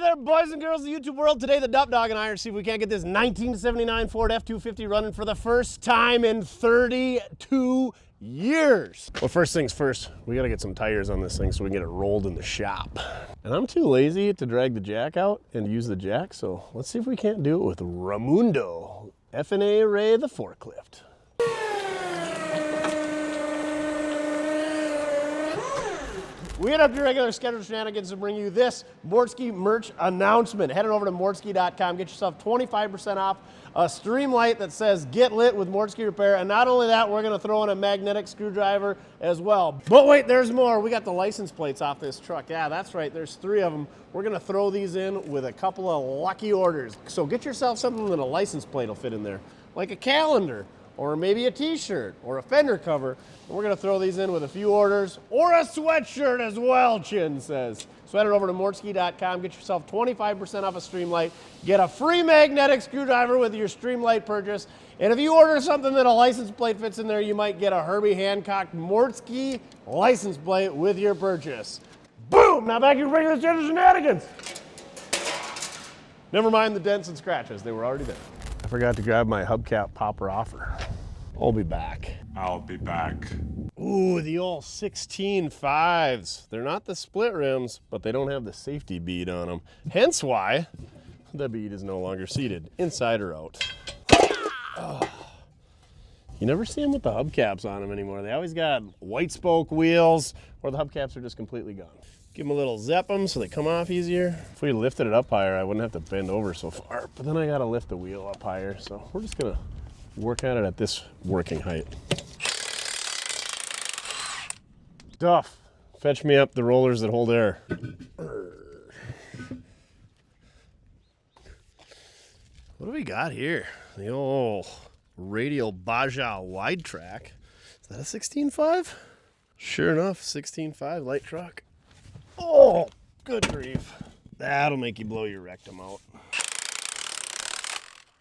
there, boys and girls of the YouTube world. Today, the Duff Dog and I are see if we can't get this 1979 Ford F-250 running for the first time in 32 years. Well, first things first, we gotta get some tires on this thing so we can get it rolled in the shop. And I'm too lazy to drag the jack out and use the jack, so let's see if we can't do it with Raimundo F&A Ray the forklift. We interrupt your regular scheduled shenanigans to bring you this Mortske merch announcement. Head over to mortske.com, get yourself 25% off a Streamlight that says "Get Lit with Mortske Repair." And not only that, we're gonna throw in a magnetic screwdriver as well. But wait, there's more. We got the license plates off this truck. Yeah, that's right, there's 3 of them. We're gonna throw these in with a couple of lucky orders. So get yourself something that a license plate will fit in there, like a calendar, or maybe a t-shirt, or a fender cover. And we're gonna throw these in with a few orders, or a sweatshirt as well, Chin says. So head over to mortske.com, get yourself 25% off a Streamlight, get a free magnetic screwdriver with your Streamlight purchase, and if you order something that a license plate fits in there, you might get a Herbie Hancock Mortske license plate with your purchase. Boom! Now back to your regular scheduled shenanigans. Never mind the dents and scratches, they were already there. I forgot to grab my hubcap popper offer. I'll be back. I'll be back. Ooh, the old 16.5s. They're not the split rims, but they don't have the safety bead on them. Hence why the bead is no longer seated, inside or out. Oh. You never see them with the hubcaps on them anymore. They always got white spoke wheels, or the hubcaps are just completely gone. Give them a little zep them so they come off easier. If we lifted it up higher, I wouldn't have to bend over so far, but then I gotta lift the wheel up higher, so we're just gonna work at it at this working height. Duff, fetch me up the rollers that hold air. What do we got here? The old radial Baja wide track. Is that a 16.5? Sure enough, 16.5 light truck. Oh, good grief. That'll make you blow your rectum out.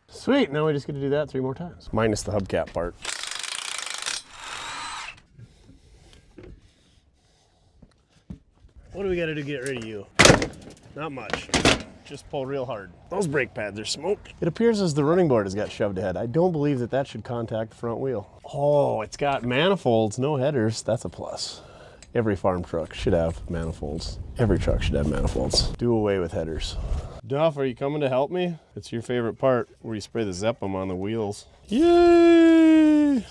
Sweet, now we just get to do that 3 more times. Minus the hubcap part. What do we gotta do to get rid of you? Not much. Just pull real hard. Those brake pads are smoked. It appears as the running board has got shoved ahead. I don't believe that should contact the front wheel. Oh, it's got manifolds, no headers. That's a plus. Every farm truck should have manifolds. Every truck should have manifolds. Do away with headers. Duff, are you coming to help me? It's your favorite part, where you spray the Zeppum on the wheels. Yay!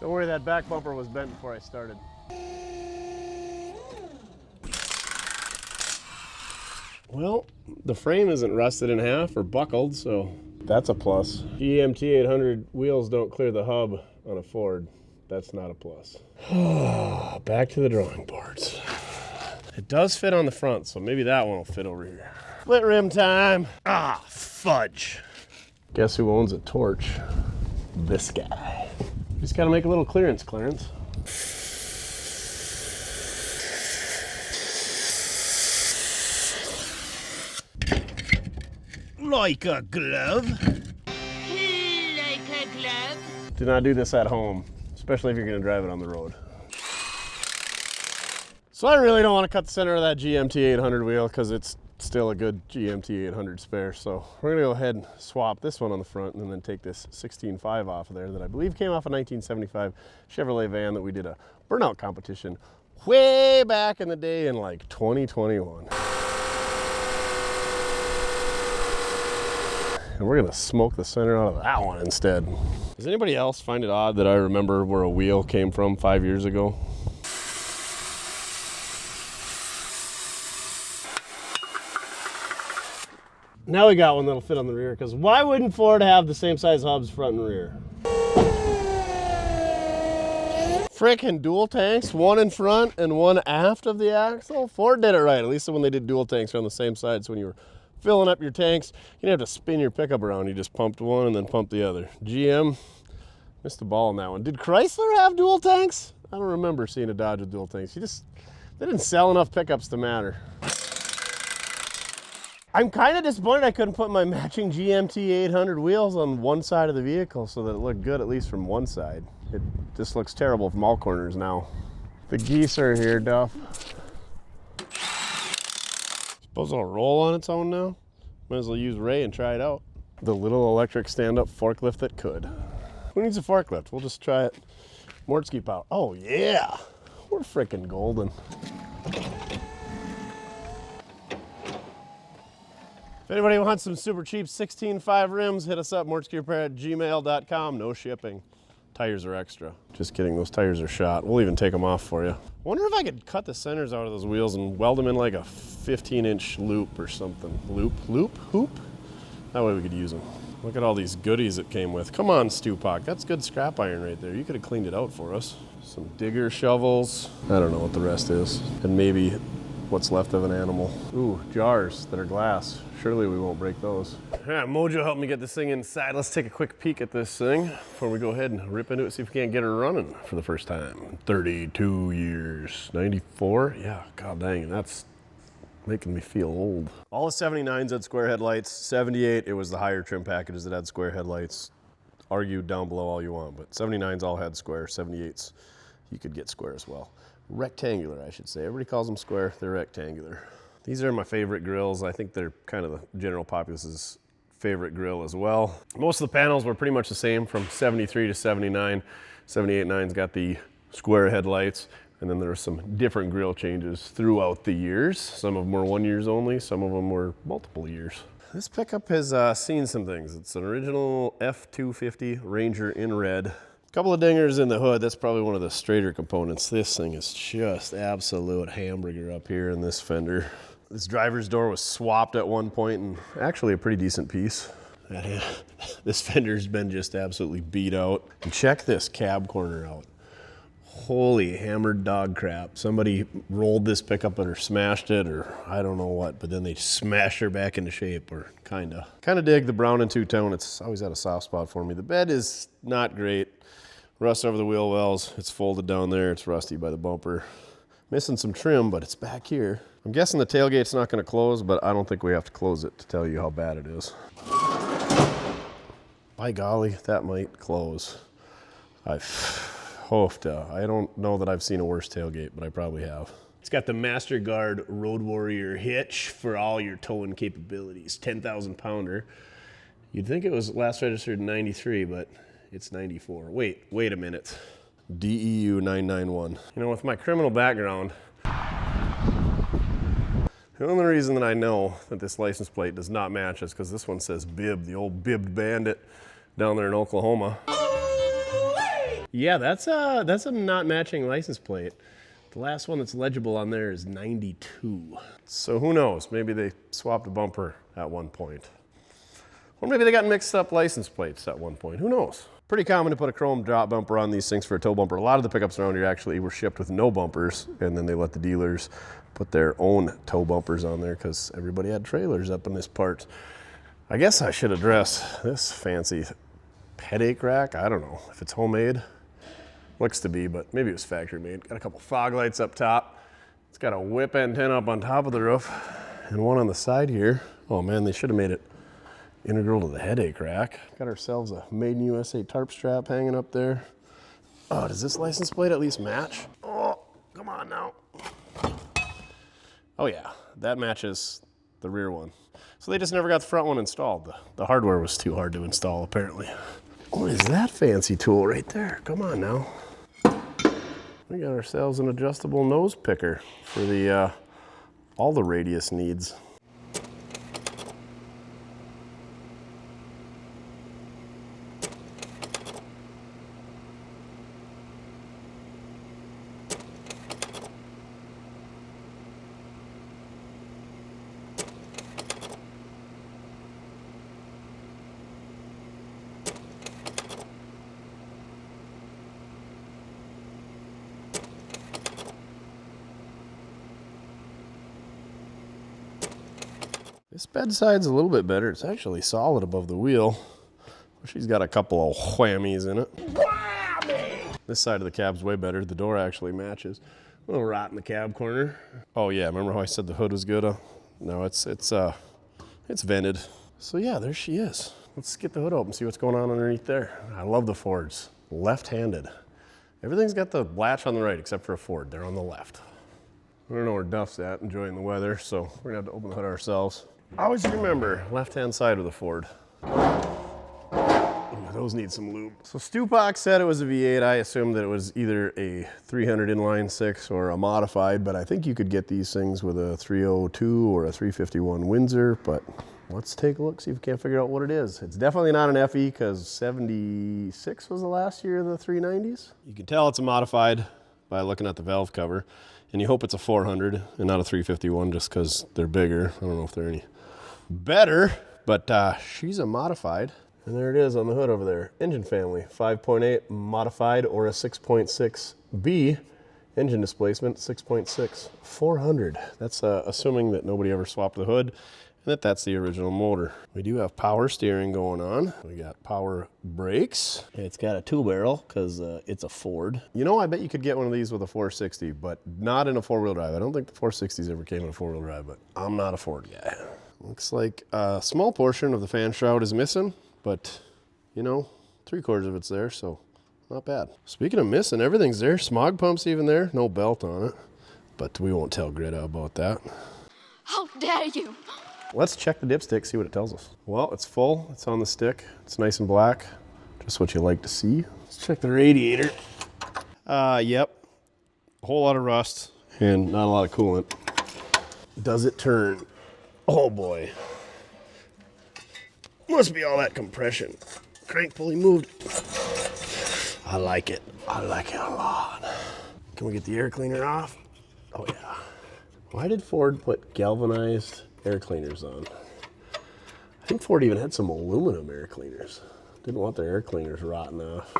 Don't worry, that back bumper was bent before I started. Well, the frame isn't rusted in half or buckled, so that's a plus. GMT 800 wheels don't clear the hub on a Ford. That's not a plus. Back to the drawing boards. It does fit on the front, so maybe that one will fit over here. Split rim time. Ah, fudge. Guess who owns a torch? This guy. Just gotta make a little clearance. Like a glove. Like a glove. Do not do this at home, especially if you're gonna drive it on the road. So I really don't want to cut the center of that GMT 800 wheel because it's still a good GMT 800 spare. So we're gonna go ahead and swap this one on the front and then take this 16.5 off of there that I believe came off a 1975 Chevrolet van that we did a burnout competition way back in the day in like 2021. And we're gonna smoke the center out of that one instead. Does anybody else find it odd that I remember where a wheel came from 5 years ago? Now we got one that'll fit on the rear, because why wouldn't Ford have the same size hubs front and rear? Frickin' dual tanks, one in front and one aft of the axle. Ford did it right, at least when they did dual tanks, they're on the same side, so when you were filling up your tanks, you didn't have to spin your pickup around. You just pumped one and then pumped the other. GM missed the ball on that one. Did Chrysler have dual tanks? I don't remember seeing a Dodge with dual tanks. They didn't sell enough pickups to matter. I'm kind of disappointed I couldn't put my matching GMT 800 wheels on one side of the vehicle so that it looked good at least from one side. It just looks terrible from all corners now. The geese are here, Duff. Suppose it'll roll on its own now? Might as well use Ray and try it out. The little electric stand-up forklift that could. Who needs a forklift? We'll just try it. Mortske power. Oh yeah, we're freaking golden. If anybody wants some super cheap 16.5 rims, hit us up, mortskerepair@gmail.com. No shipping. Tires are extra. Just kidding, those tires are shot. We'll even take them off for you. Wonder if I could cut the centers out of those wheels and weld them in like a 15-inch loop or something. Hoop? That way we could use them. Look at all these goodies it came with. Come on, Stupak, that's good scrap iron right there. You could have cleaned it out for us. Some digger shovels. I don't know what the rest is. And maybe what's left of an animal. Ooh, jars that are glass. Surely we won't break those. Yeah, Mojo helped me get this thing inside. Let's take a quick peek at this thing before we go ahead and rip into it, see if we can't get her running for the first time. 32 years, 94? Yeah, god dang, that's making me feel old. All the 79s had square headlights. 78, it was the higher trim packages that had square headlights. Argue down below all you want, but 79s all had square. 78s, you could get square as well. Rectangular, I should say. Everybody calls them square, they're rectangular. These are my favorite grills. I think they're kind of the general populace's favorite grill as well. Most of the panels were pretty much the same from 73 to 79. 78 9's got the square headlights, and then there are some different grill changes throughout the years. Some of them were 1 year only, some of them were multiple years. This pickup has seen some things. It's an original F250 Ranger in red. Couple of dingers in the hood. That's probably one of the straighter components. This thing is just absolute hamburger up here in this fender. This driver's door was swapped at one point, and actually a pretty decent piece. This fender's been just absolutely beat out. And check this cab corner out. Holy hammered dog crap. Somebody rolled this pickup or smashed it, or I don't know what, but then they smashed her back into shape, or kinda. Kinda dig the brown and two-tone. It's always had a soft spot for me. The bed is not great. Rust over the wheel wells. It's folded down there. It's rusty by the bumper. Missing some trim, but it's back here. I'm guessing the tailgate's not gonna close, but I don't think we have to close it to tell you how bad it is. By golly, that might close. I don't know that I've seen a worse tailgate, but I probably have. It's got the Master Guard Road Warrior hitch for all your towing capabilities. 10,000 pounder. You'd think it was last registered in 93, but it's 94. Wait a minute. DEU 991. You know, with my criminal background, the only reason that I know that this license plate does not match is because this one says Bib, the old bibbed bandit down there in Oklahoma. Yeah, that's a not matching license plate. The last one that's legible on there is 92. So who knows? Maybe they swapped a bumper at one point. Or maybe they got mixed up license plates at one point. Who knows? Pretty common to put a chrome drop bumper on these things for a tow bumper. A lot of the pickups around here actually were shipped with no bumpers, and then they let the dealers put their own tow bumpers on there because everybody had trailers up in this part. I guess I should address this fancy headache rack. I don't know if it's homemade. Looks to be, but maybe it was factory made. Got a couple fog lights up top. It's got a whip antenna up on top of the roof and one on the side here. Oh man, they should have made it integral to the headache rack. Got ourselves a Made in USA tarp strap hanging up there. Oh, does this license plate at least match? Oh, come on now. Oh yeah, that matches the rear one. So they just never got the front one installed. The hardware was too hard to install apparently. What is that fancy tool right there? Come on now. We got ourselves an adjustable nose picker for the all the radius needs. This bedside's a little bit better. It's actually solid above the wheel. She's got a couple of whammies in it. Whammy! This side of the cab's way better. The door actually matches. A little rot in the cab corner. Oh yeah, remember how I said the hood was good? No, it's It's vented. So yeah, there she is. Let's get the hood open, see what's going on underneath there. I love the Fords, left-handed. Everything's got the latch on the right except for a Ford. They're on the left. I don't know where Duff's at, enjoying the weather, so we're gonna have to open the hood ourselves. Always remember, left-hand side of the Ford. Those need some lube. So Stupak said it was a V8. I assumed that it was either a 300 inline six or a modified, but I think you could get these things with a 302 or a 351 Windsor, but let's take a look, see if we can't figure out what it is. It's definitely not an FE because 76 was the last year of the 390s. You can tell it's a modified by looking at the valve cover, and you hope it's a 400 and not a 351 just because they're bigger. I don't know if they're any better, but she's a modified. And there it is on the hood over there. Engine family, 5.8 modified or a 6.6B. Engine displacement, 6.6, 400. That's assuming that nobody ever swapped the hood and that's the original motor. We do have power steering going on. We got power brakes. It's got a 2-barrel because it's a Ford. You know, I bet you could get one of these with a 460, but not in a 4-wheel drive. I don't think the 460s ever came in a 4-wheel drive, but I'm not a Ford guy. Looks like a small portion of the fan shroud is missing, but you know, 3/4 of it's there, so not bad. Speaking of missing, everything's there. Smog pump's even there. No belt on it, but we won't tell Greta about that. How dare you! Let's check the dipstick, see what it tells us. Well, it's full. It's on the stick. It's nice and black. Just what you like to see. Let's check the radiator. Yep. A whole lot of rust and not a lot of coolant. Does it turn? Oh boy. Must be all that compression. Crank pulley moved. I like it. I like it a lot. Can we get the air cleaner off? Oh yeah. Why did Ford put galvanized air cleaners on? I think Ford even had some aluminum air cleaners. Didn't want their air cleaners rotting off.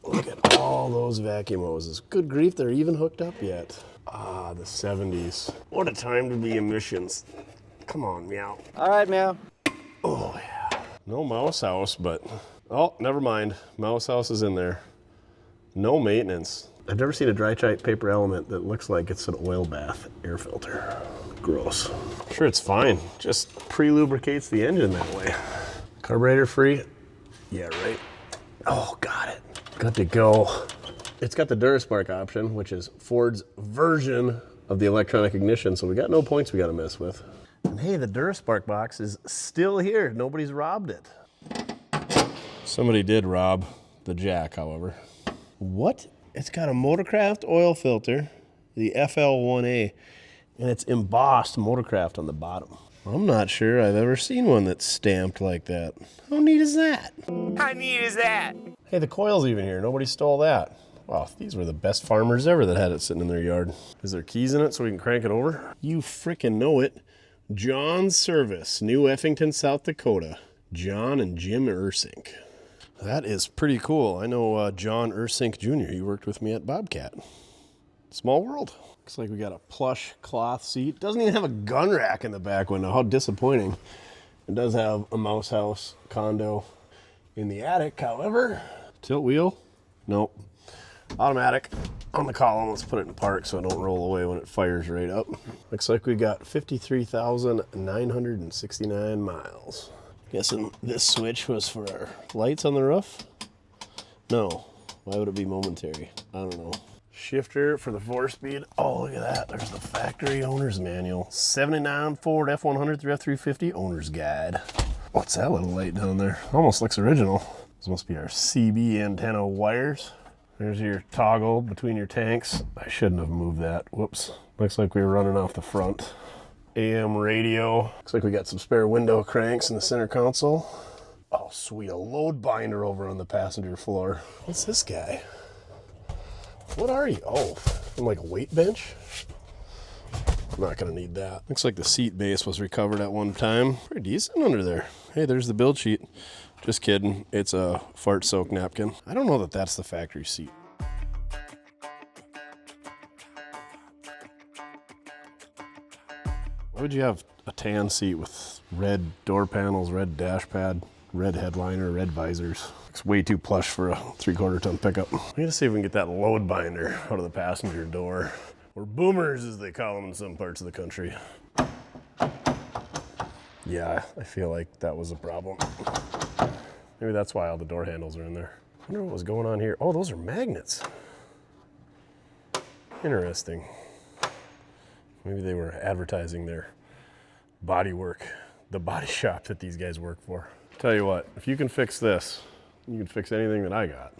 Look at all those vacuum hoses. Good grief, they're even hooked up yet. Ah, the 70s. What a time to be emissions. Come on, meow. All right, meow. Oh yeah. No mouse house, but, oh, never mind. Mouse house is in there. No maintenance. I've never seen a dry type paper element that looks like it's an oil bath air filter. Gross. Sure, it's fine. Just pre-lubricates the engine that way. Carburetor free? Yeah, right. Oh, got it. Good to go. It's got the Duraspark option, which is Ford's version of the electronic ignition, so we got no points we got to mess with. And hey, the Duraspark box is still here. Nobody's robbed it. Somebody did rob the jack, however. What? It's got a Motorcraft oil filter, the FL1A, and it's embossed Motorcraft on the bottom. I'm not sure I've ever seen one that's stamped like that. How neat is that? How neat is that? Hey, the coil's even here. Nobody stole that. Wow, these were the best farmers ever that had it sitting in their yard. Is there keys in it so we can crank it over? You frickin' know it. John's Service, New Effington, South Dakota. John and Jim Ursink. That is pretty cool. I know John Ursink Jr. He worked with me at Bobcat. Small world. Looks like we got a plush cloth seat. Doesn't even have a gun rack in the back window. How disappointing. It does have a mouse house condo in the attic, however. Tilt wheel? Nope. Automatic on the column. Let's put it in park so it don't roll away when it fires right up. Looks like we got 53,969 miles. Guessing this switch was for our lights on the roof? No. Why would it be momentary? I don't know. Shifter for the 4-speed. Oh, look at that. There's the factory owner's manual. 79 Ford F100 through F350 owner's guide. What's that little light down there? Almost looks original. This must be our CB antenna wires. There's your toggle between your tanks. I shouldn't have moved that. Whoops. Looks like we were running off the front. AM radio. Looks like we got some spare window cranks in the center console. Oh, sweet. A load binder over on the passenger floor. What's this guy? What are you? Oh, from like a weight bench? I'm not gonna need that. Looks like the seat base was recovered at one time. Pretty decent under there. Hey, there's the build sheet. Just kidding. It's a fart soaked napkin. I don't know that that's the factory seat. Why would you have a tan seat with red door panels, red dash pad, red headliner, red visors? Looks way too plush for a 3/4 ton pickup. We gotta see if we can get that load binder out of the passenger door. Or boomers, as they call them in some parts of the country. Yeah, I feel like that was a problem. Maybe that's why all the door handles are in there. I wonder what was going on here. Oh, those are magnets. Interesting. Maybe they were advertising their body work, the body shop that these guys work for. Tell you what, if you can fix this, you can fix anything that I got.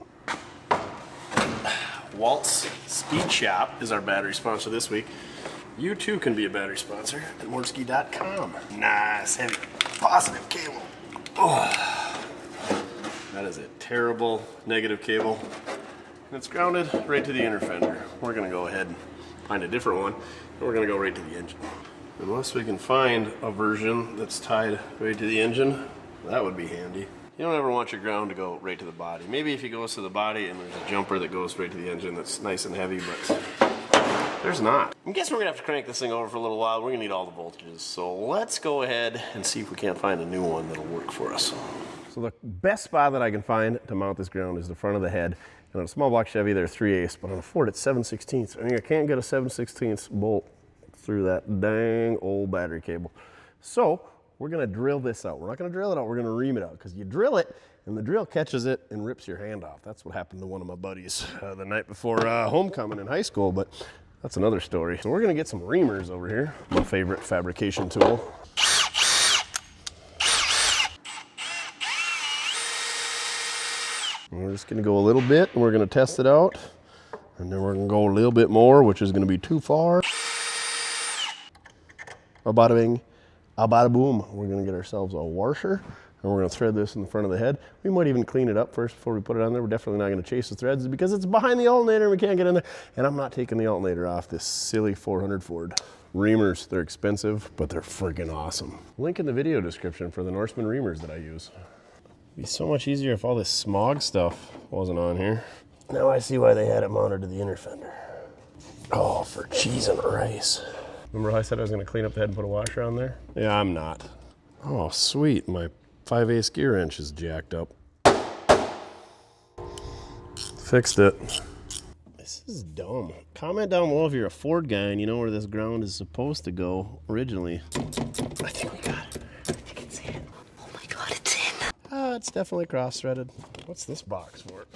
Walt's Speed Shop is our battery sponsor this week. You too can be a battery sponsor at mortske.com. Nice, heavy, positive cable. Oh, that is a terrible negative cable. And it's grounded right to the inner fender. We're gonna go ahead and find a different one, and we're gonna go right to the engine. Unless we can find a version that's tied right to the engine, that would be handy. You don't ever want your ground to go right to the body. Maybe if it goes to the body and there's a jumper that goes right to the engine that's nice and heavy, but there's not. I guess we're gonna have to crank this thing over for a little while. We're gonna need all the voltages. So let's go ahead and see if we can't find a new one that'll work for us. So the best spot that I can find to mount this ground is the front of the head. And on a small block Chevy, they're 3/8, but on a Ford, it's 7/16. I mean, I can't get a 7/16 bolt through that dang old battery cable. So we're gonna drill this out. We're not gonna drill it out, we're gonna ream it out, because you drill it and the drill catches it and rips your hand off. That's what happened to one of my buddies the night before homecoming in high school, but that's another story. So we're gonna get some reamers over here, my favorite fabrication tool. And we're just gonna go a little bit and we're gonna test it out. And then we're gonna go a little bit more, which is gonna be too far. A bada bing, a bada boom. We're gonna get ourselves a washer and we're gonna thread this in the front of the head. We might even clean it up first before we put it on there. We're definitely not gonna chase the threads because it's behind the alternator and we can't get in there. And I'm not taking the alternator off this silly 400 Ford. Reamers, they're expensive, but they're freaking awesome. Link in the video description for the Norseman reamers that I use. It'd be so much easier if all this smog stuff wasn't on here. Now I see why they had it mounted to the inner fender. Oh, for cheese and rice. Remember how I said I was gonna clean up the head and put a washer on there? Yeah, I'm not. Oh, sweet, my 5/8 gear wrench is jacked up. Fixed it. This is dumb. Comment down below if you're a Ford guy and you know where this ground is supposed to go originally. I think we got it. I think it's in. Oh my God, it's in. It's definitely cross-threaded. What's this box for?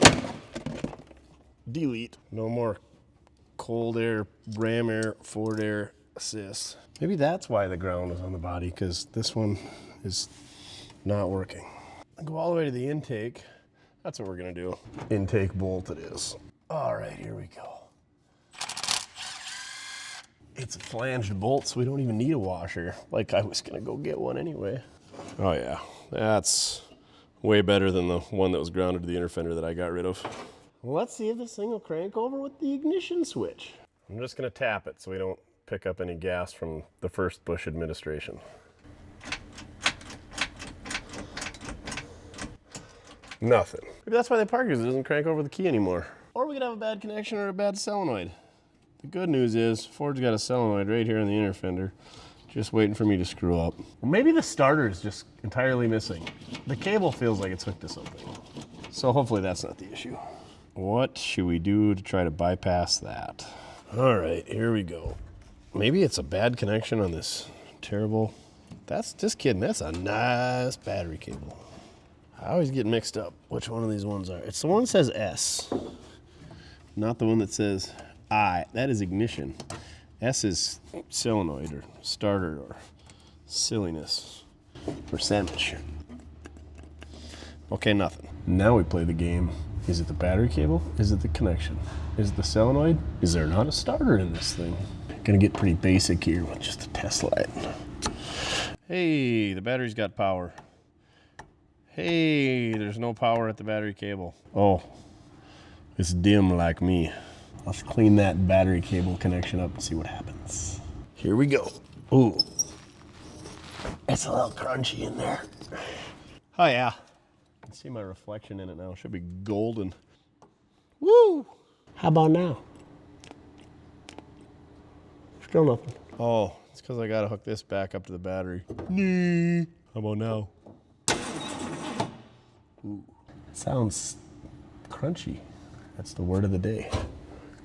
Delete. No more cold air, ram air, Ford air assist. Maybe that's why the ground is on the body, because this one is not working. Go all the way to the intake. That's what we're gonna do. Intake bolt it is. All right, here we go. It's a flanged bolt, so we don't even need a washer. Like I was gonna go get one anyway. Oh yeah, that's way better than the one that was grounded to the inner fender that I got rid of. Well, let's see if this thing will crank over with the ignition switch. I'm just gonna tap it so we don't pick up any gas from the first Bush administration. Nothing. Maybe that's why they park, because it doesn't crank over the key anymore. Or we could have a bad connection or a bad solenoid. The good news is Ford's got a solenoid right here in the inner fender, just waiting for me to screw up. Or maybe the starter is just entirely missing. The cable feels like it's hooked to something. So hopefully that's not the issue. What should we do to try to bypass that? All right, here we go. Maybe it's a bad connection on this terrible, just kidding, that's a nice battery cable. I always get mixed up which one of these ones are. It's the one that says S, not the one that says I. That is ignition. S is solenoid or starter or silliness or sandwich. Okay, nothing. Now we play the game. Is it the battery cable? Is it the connection? Is it the solenoid? Is there not a starter in this thing? Gonna get pretty basic here with just a test light. Hey, the battery's got power. Hey, there's no power at the battery cable. Oh, it's dim like me. Let's clean that battery cable connection up and see what happens. Here we go. Ooh, it's a little crunchy in there. Oh yeah. I can see my reflection in it now. It should be golden. Woo! How about now? Still nothing. Oh, it's because I gotta hook this back up to the battery. Nee. How about now? Ooh. Sounds crunchy. That's the word of the day.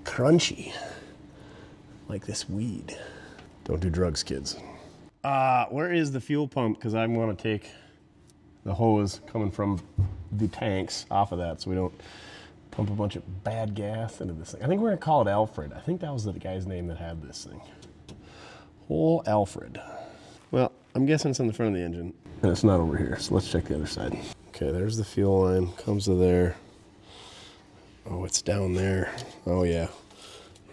Crunchy. Like this weed. Don't do drugs, kids. Where is the fuel pump? Because I want to take the hose coming from the tanks off of that so we don't pump a bunch of bad gas into this thing. I think we're gonna call it Alfred. I think that was the guy's name that had this thing. Whole Alfred. Well, I'm guessing it's on the front of the engine. And it's not over here, so let's check the other side. Okay, there's the fuel line, comes to there. Oh, it's down there. Oh yeah,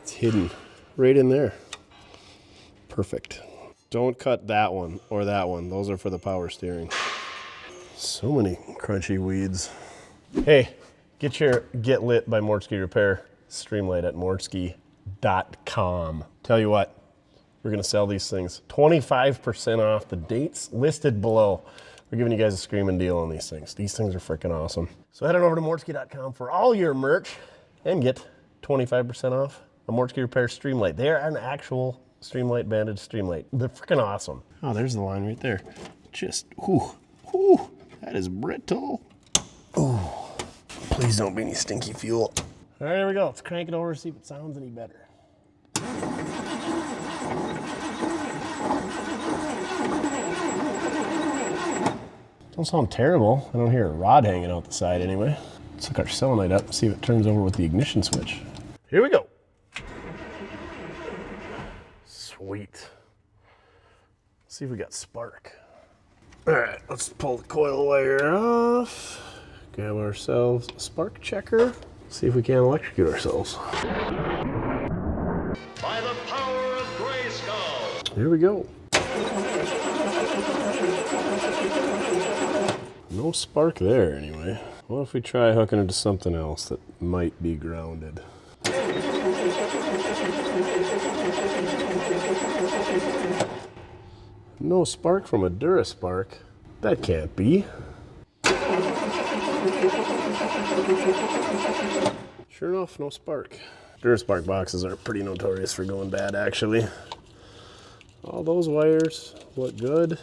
it's hidden right in there. Perfect. Don't cut that one or that one. Those are for the power steering. So many crunchy weeds. Hey, get your Get Lit by Mortske Repair Streamlight at mortskerepair.com. Tell you what, we're gonna sell these things 25% off. The dates listed below. We're giving you guys a screaming deal on these things. These things are freaking awesome. So head on over to mortske.com for all your merch and get 25% off a Mortske Repair Streamlight. They are an actual Streamlight banded Streamlight. They're freaking awesome. Oh, there's the line right there. Just, whew, that is brittle. Oh, please don't be any stinky fuel. All right, here we go. Let's crank it over, see if it sounds any better. Don't sound terrible. I don't hear a rod hanging out the side anyway. Let's hook our solenoid up and see if it turns over with the ignition switch. Here we go. Sweet. Let's see if we got spark. All right, let's pull the coil wire off. Grab ourselves a spark checker. See if we can electrocute ourselves. By the power of Grayskull. Here we go. No spark there anyway. What if we try hooking it to something else that might be grounded? No spark from a Duraspark. That can't be. Sure enough, no spark. Duraspark boxes are pretty notorious for going bad, actually. All those wires look good.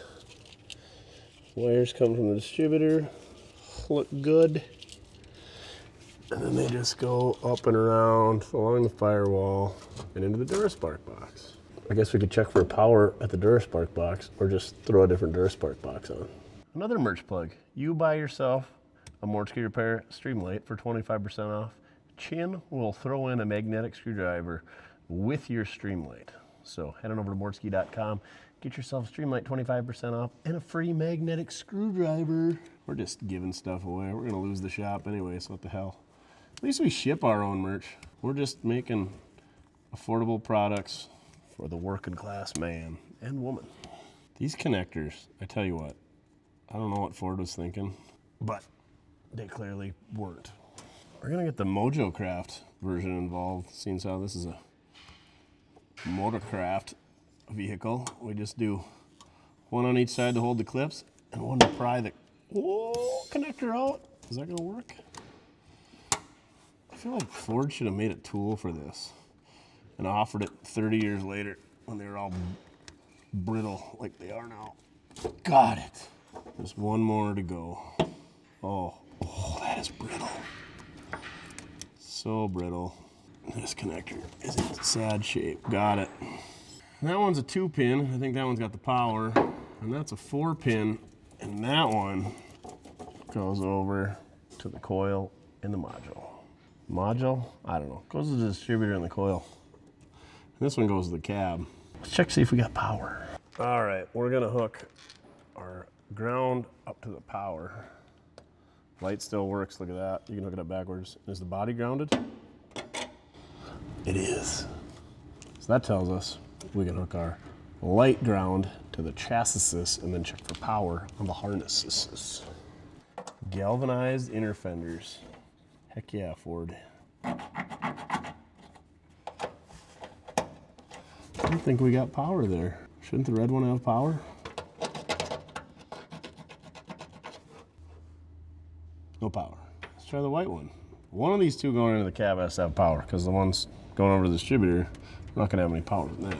Wires come from the distributor, look good. And then they just go up and around along the firewall and into the Duraspark box. I guess we could check for power at the Duraspark box or just throw a different Duraspark box on. Another merch plug. You buy yourself a Mortske Repair Streamlight for 25% off. Chin will throw in a magnetic screwdriver with your Streamlight. So head on over to mortske.com, get yourself a Streamlight 25% off and a free magnetic screwdriver. We're just giving stuff away. We're gonna lose the shop anyway, so what the hell. At least we ship our own merch. We're just making affordable products for the working class man and woman. These connectors, I tell you what, I don't know what Ford was thinking, but they clearly weren't. We're gonna get the MojoCraft version involved, seeing as how this is a Motorcraft vehicle. We just do one on each side to hold the clips and one to pry the connector out. Is that gonna work? I feel like Ford should have made a tool for this and offered it 30 years later when they were all brittle like they are now. Got it. There's one more to go. Oh, that is brittle. So brittle. This connector is in sad shape. Got it. That one's a 2-pin. I think that one's got the power. And that's a 4-pin. And that one goes over to the coil in the module. Module? I don't know. Goes to the distributor in the coil. And this one goes to the cab. Let's check to see if we got power. All right, we're gonna hook our ground up to the power. Light still works, look at that. You can hook it up backwards. Is the body grounded? It is. So that tells us we can hook our light ground to the chassis and then check for power on the harnesses. Galvanized inner fenders. Heck yeah, Ford. I don't think we got power there. Shouldn't the red one have power? No power. Let's try the white one. One of these two going into the cab has to have power because the ones going over to the distributor, we're not gonna have any power from that.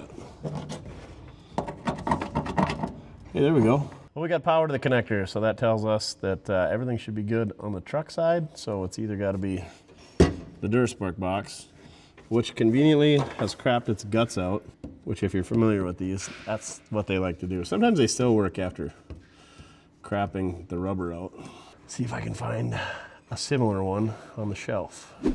Hey, there we go. Well, we got power to the connector, so that tells us that everything should be good on the truck side. So it's either gotta be the Duraspark box, which conveniently has crapped its guts out. which if you're familiar with these, that's what they like to do. Sometimes they still work after crapping the rubber out. See if I can find a similar one on the shelf. So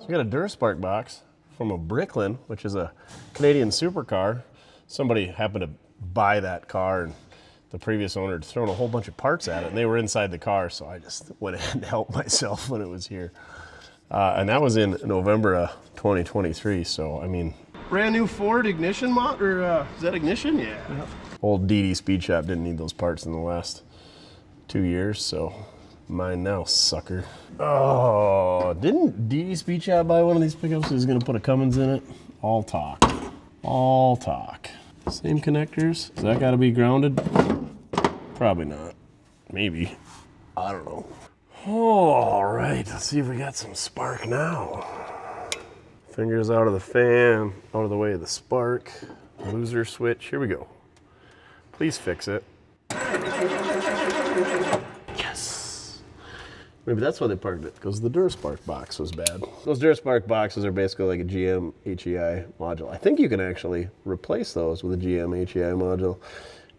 we got a Durspark box from a Bricklin, which is a Canadian supercar. Somebody happened to buy that car and the previous owner had thrown a whole bunch of parts at it and they were inside the car, so I just went ahead and helped myself when it was here. And that was in November of 2023, so I mean, brand new Ford ignition mod, or is that ignition? Yeah. Old DD Speed Shop didn't need those parts in the last 2 years, so mine now, sucker. Oh, didn't DD Speed Shop buy one of these pickups? He's gonna put a Cummins in it? All talk. All talk. Same connectors. Does that gotta be grounded? Probably not. Maybe. I don't know. Oh, all right, let's see if we got some spark now. Fingers out of the fan, out of the way of the spark. Loser switch, here we go. Please fix it. Yes. Maybe that's why they parked it, because the Durspark box was bad. Those Durspark boxes are basically like a GM HEI module. I think you can actually replace those with a GM HEI module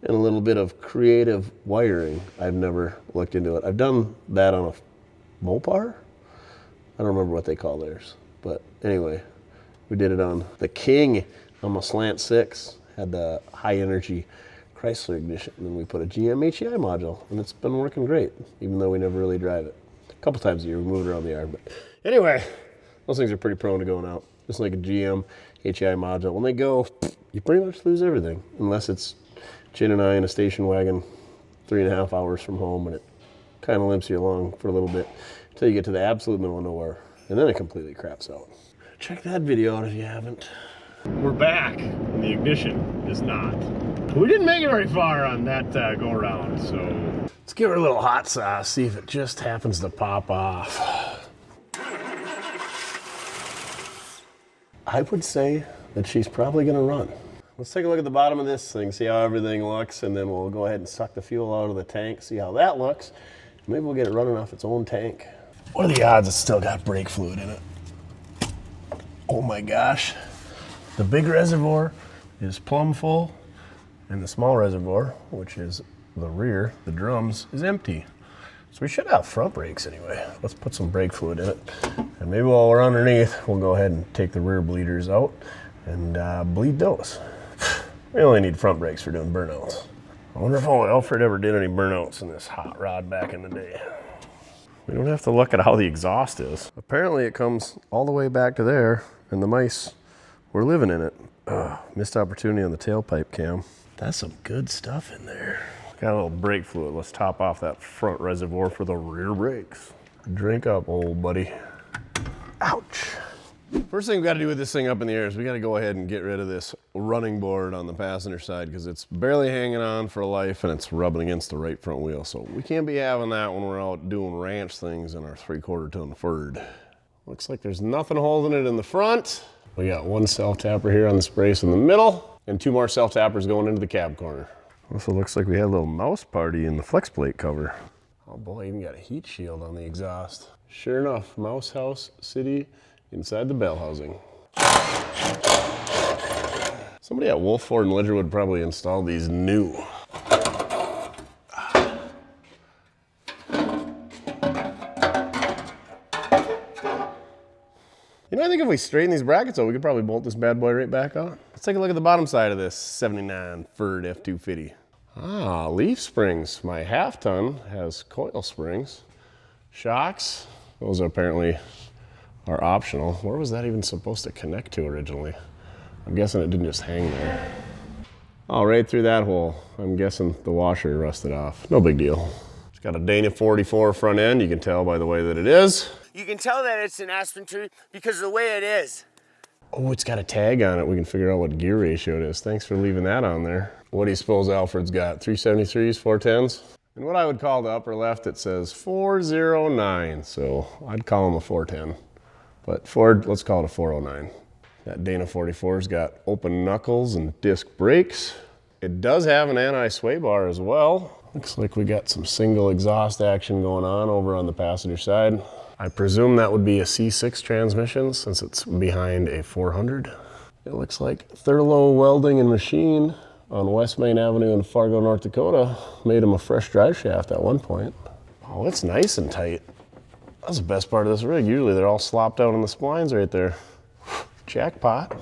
and a little bit of creative wiring. I've never looked into it. I've done that on a Mopar. I don't remember what they call theirs, but anyway, we did it on the King on my Slant 6. Had the high energy Chrysler ignition, and then we put a GM HEI module, and it's been working great, even though we never really drive it. A couple times a year we move it around the yard, but anyway, those things are pretty prone to going out. Just like a GM HEI module. When they go, you pretty much lose everything, unless it's Chin and I in a station wagon 3.5 hours from home, and it kind of limps you along for a little bit until you get to the absolute middle of nowhere, and then it completely craps out. Check that video out if you haven't. We're back, and the ignition is not. We didn't make it very far on that go around, so let's give her a little hot sauce, see if it just happens to pop off. I would say that she's probably gonna run. Let's take a look at the bottom of this thing, see how everything looks, and then we'll go ahead and suck the fuel out of the tank, see how that looks. Maybe we'll get it running off its own tank. What are the odds it's still got brake fluid in it? Oh my gosh. The big reservoir is plumb full, and the small reservoir, which is the rear, the drums, is empty. So we should have front brakes anyway. Let's put some brake fluid in it. And maybe while we're underneath, we'll go ahead and take the rear bleeders out and bleed those. We only need front brakes for doing burnouts. I wonder if old Alfred ever did any burnouts in this hot rod back in the day. We don't have to look at how the exhaust is. Apparently it comes all the way back to there, and the mice were living in it. Missed opportunity on the tailpipe cam. That's some good stuff in there. Got a little brake fluid. Let's top off that front reservoir for the rear brakes. Drink up, old buddy. Ouch. First thing we gotta do with this thing up in the air is we gotta go ahead and get rid of this running board on the passenger side, because it's barely hanging on for life and it's rubbing against the right front wheel. So we can't be having that when we're out doing ranch things in our 3/4 ton Ford. Looks like there's nothing holding it in the front. We got one self-tapper here on this brace in the middle, and 2 more self-tappers going into the cab corner. Also looks like we had a little mouse party in the flex plate cover. Oh boy, even got a heat shield on the exhaust. Sure enough, Mouse House City inside the bell housing. Somebody at Wolf Ford and Ledgerwood probably installed these new. You know, I think if we straighten these brackets out, we could probably bolt this bad boy right back on. Let's take a look at the bottom side of this 79 Ford F-250. Ah, leaf springs. My half ton has coil springs. Shocks, those apparently are optional. Where was that even supposed to connect to originally? I'm guessing it didn't just hang there. Oh, right through that hole. I'm guessing the washer rusted off. No big deal. It's got a Dana 44 front end. You can tell by the way that it is. You can tell that it's an Aspen tree because of the way it is. Oh, it's got a tag on it. We can figure out what gear ratio it is. Thanks for leaving that on there. What do you suppose Alfred's got? 373s, 410s? And what I would call the upper left, it says 409. So I'd call them a 410. But Ford, let's call it a 409. That Dana 44's got open knuckles and disc brakes. It does have an anti-sway bar as well. Looks like we got some single exhaust action going on over on the passenger side. I presume that would be a C6 transmission since it's behind a 400. It looks like Thurlow Welding and Machine on West Main Avenue in Fargo, North Dakota made him a fresh drive shaft at one point. Oh, it's nice and tight. That's the best part of this rig. Usually they're all slopped out on the splines right there. Jackpot.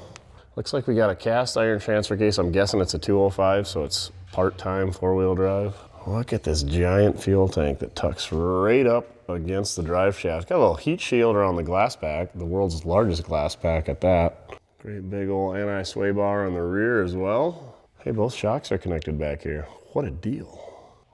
Looks like we got a cast iron transfer case. I'm guessing it's a 205, so it's part-time four-wheel drive. Look at this giant fuel tank that tucks right up against the drive shaft. Got a little heat shield around the glass pack, the world's largest glass pack at that. Great big old anti-sway bar on the rear as well. Hey, both shocks are connected back here. What a deal.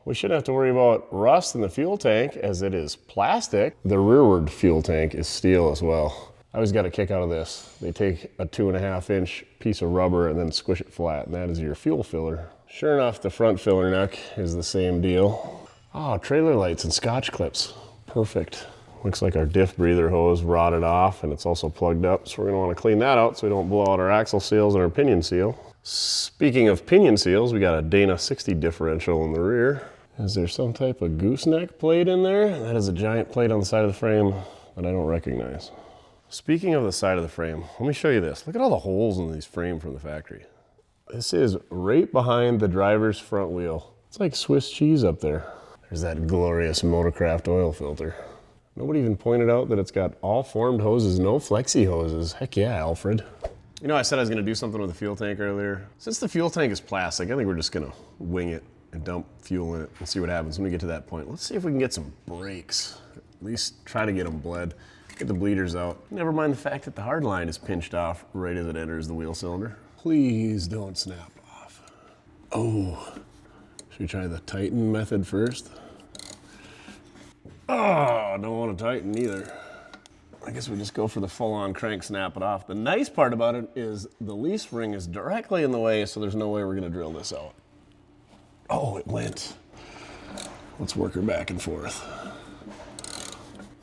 We shouldn't have to worry about rust in the fuel tank as it is plastic. The rearward fuel tank is steel as well. I always got a kick out of this. They take a 2.5-inch piece of rubber and then squish it flat, and that is your fuel filler. Sure enough, the front filler neck is the same deal. Oh, trailer lights and Scotch clips. Perfect. Looks like our diff breather hose rotted off and it's also plugged up, so we're gonna wanna clean that out so we don't blow out our axle seals and our pinion seal. Speaking of pinion seals, we got a Dana 60 differential in the rear. Is there some type of gooseneck plate in there? That is a giant plate on the side of the frame that I don't recognize. Speaking of the side of the frame, let me show you this. Look at all the holes in these frames from the factory. This is right behind the driver's front wheel. It's like Swiss cheese up there. There's that glorious Motorcraft oil filter. Nobody even pointed out that it's got all formed hoses, no flexi hoses. Heck yeah, Alfred. You know, I said I was gonna do something with the fuel tank earlier. Since the fuel tank is plastic, I think we're just gonna wing it and dump fuel in it and see what happens when we get to that point. Let's see if we can get some brakes. At least try to get them bled. Get the bleeders out. Never mind the fact that the hard line is pinched off right as it enters the wheel cylinder. Please don't snap off. Oh, should we try the tighten method first? Oh, don't want to tighten either. I guess we just go for the full-on crank, snap it off. The nice part about it is the leaf spring is directly in the way, so there's no way we're gonna drill this out. Oh, it went. Let's work her back and forth.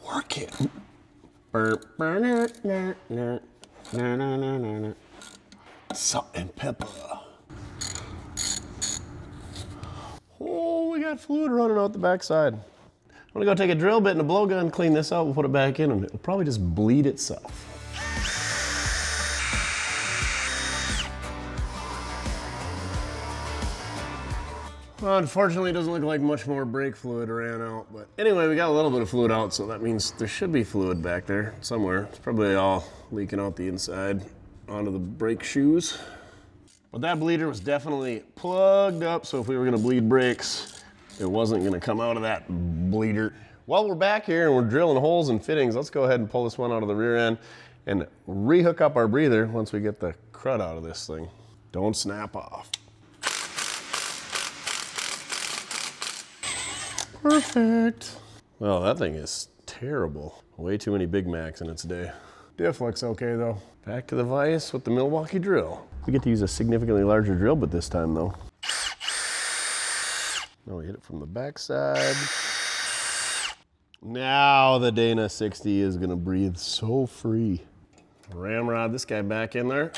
Work it. Salt and pepper. Oh, we got fluid running out the backside. I'm gonna go take a drill bit and a blowgun, clean this out, we'll put it back in, and it'll probably just bleed itself. Well, unfortunately, it doesn't look like much more brake fluid ran out, but anyway, we got a little bit of fluid out, so that means there should be fluid back there somewhere. It's probably all leaking out the inside onto the brake shoes. But that bleeder was definitely plugged up, so if we were gonna bleed brakes, it wasn't gonna come out of that bleeder. While we're back here and we're drilling holes and fittings, let's go ahead and pull this one out of the rear end and rehook up our breather once we get the crud out of this thing. Don't snap off. Perfect. Well, that thing is terrible. Way too many Big Macs in its day. Diff looks okay though. Back to the vise with the Milwaukee drill. We get to use a significantly larger drill bit this time though. Now we hit it from the backside. Now the Dana 60 is gonna breathe so free. Ramrod this guy back in there.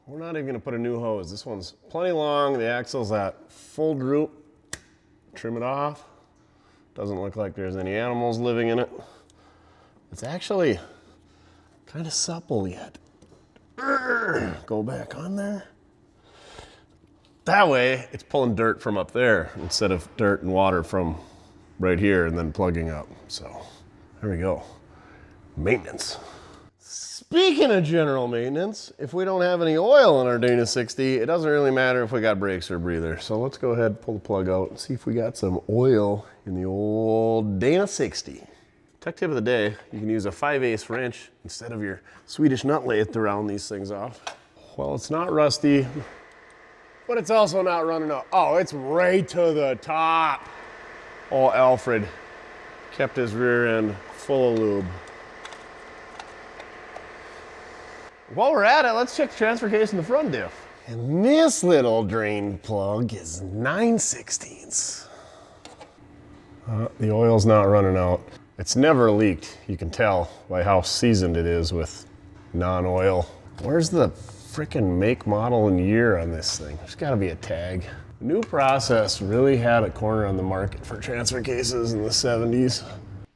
We're not even gonna put a new hose. This one's plenty long. The axle's at full droop. Trim it off. Doesn't look like there's any animals living in it. It's actually kind of supple yet. Go back on there. That way, it's pulling dirt from up there instead of dirt and water from right here and then plugging up. So, there we go. Maintenance. Speaking of general maintenance, if we don't have any oil in our Dana 60, it doesn't really matter if we got brakes or breather. So let's go ahead and pull the plug out and see if we got some oil in the old Dana 60. Tech tip of the day, you can use a 5/8 wrench instead of your Swedish nut lathe to round these things off. Well, it's not rusty, but it's also not running out. Oh, it's right to the top. Oh, Alfred kept his rear end full of lube. While we're at it, let's check the transfer case in the front diff. And this little drain plug is 9/16. The oil's not running out. It's never leaked. You can tell by how seasoned it is with non-oil. Where's the frickin' make, model, and year on this thing? There's gotta be a tag. The new process really had a corner on the market for transfer cases in the 70s.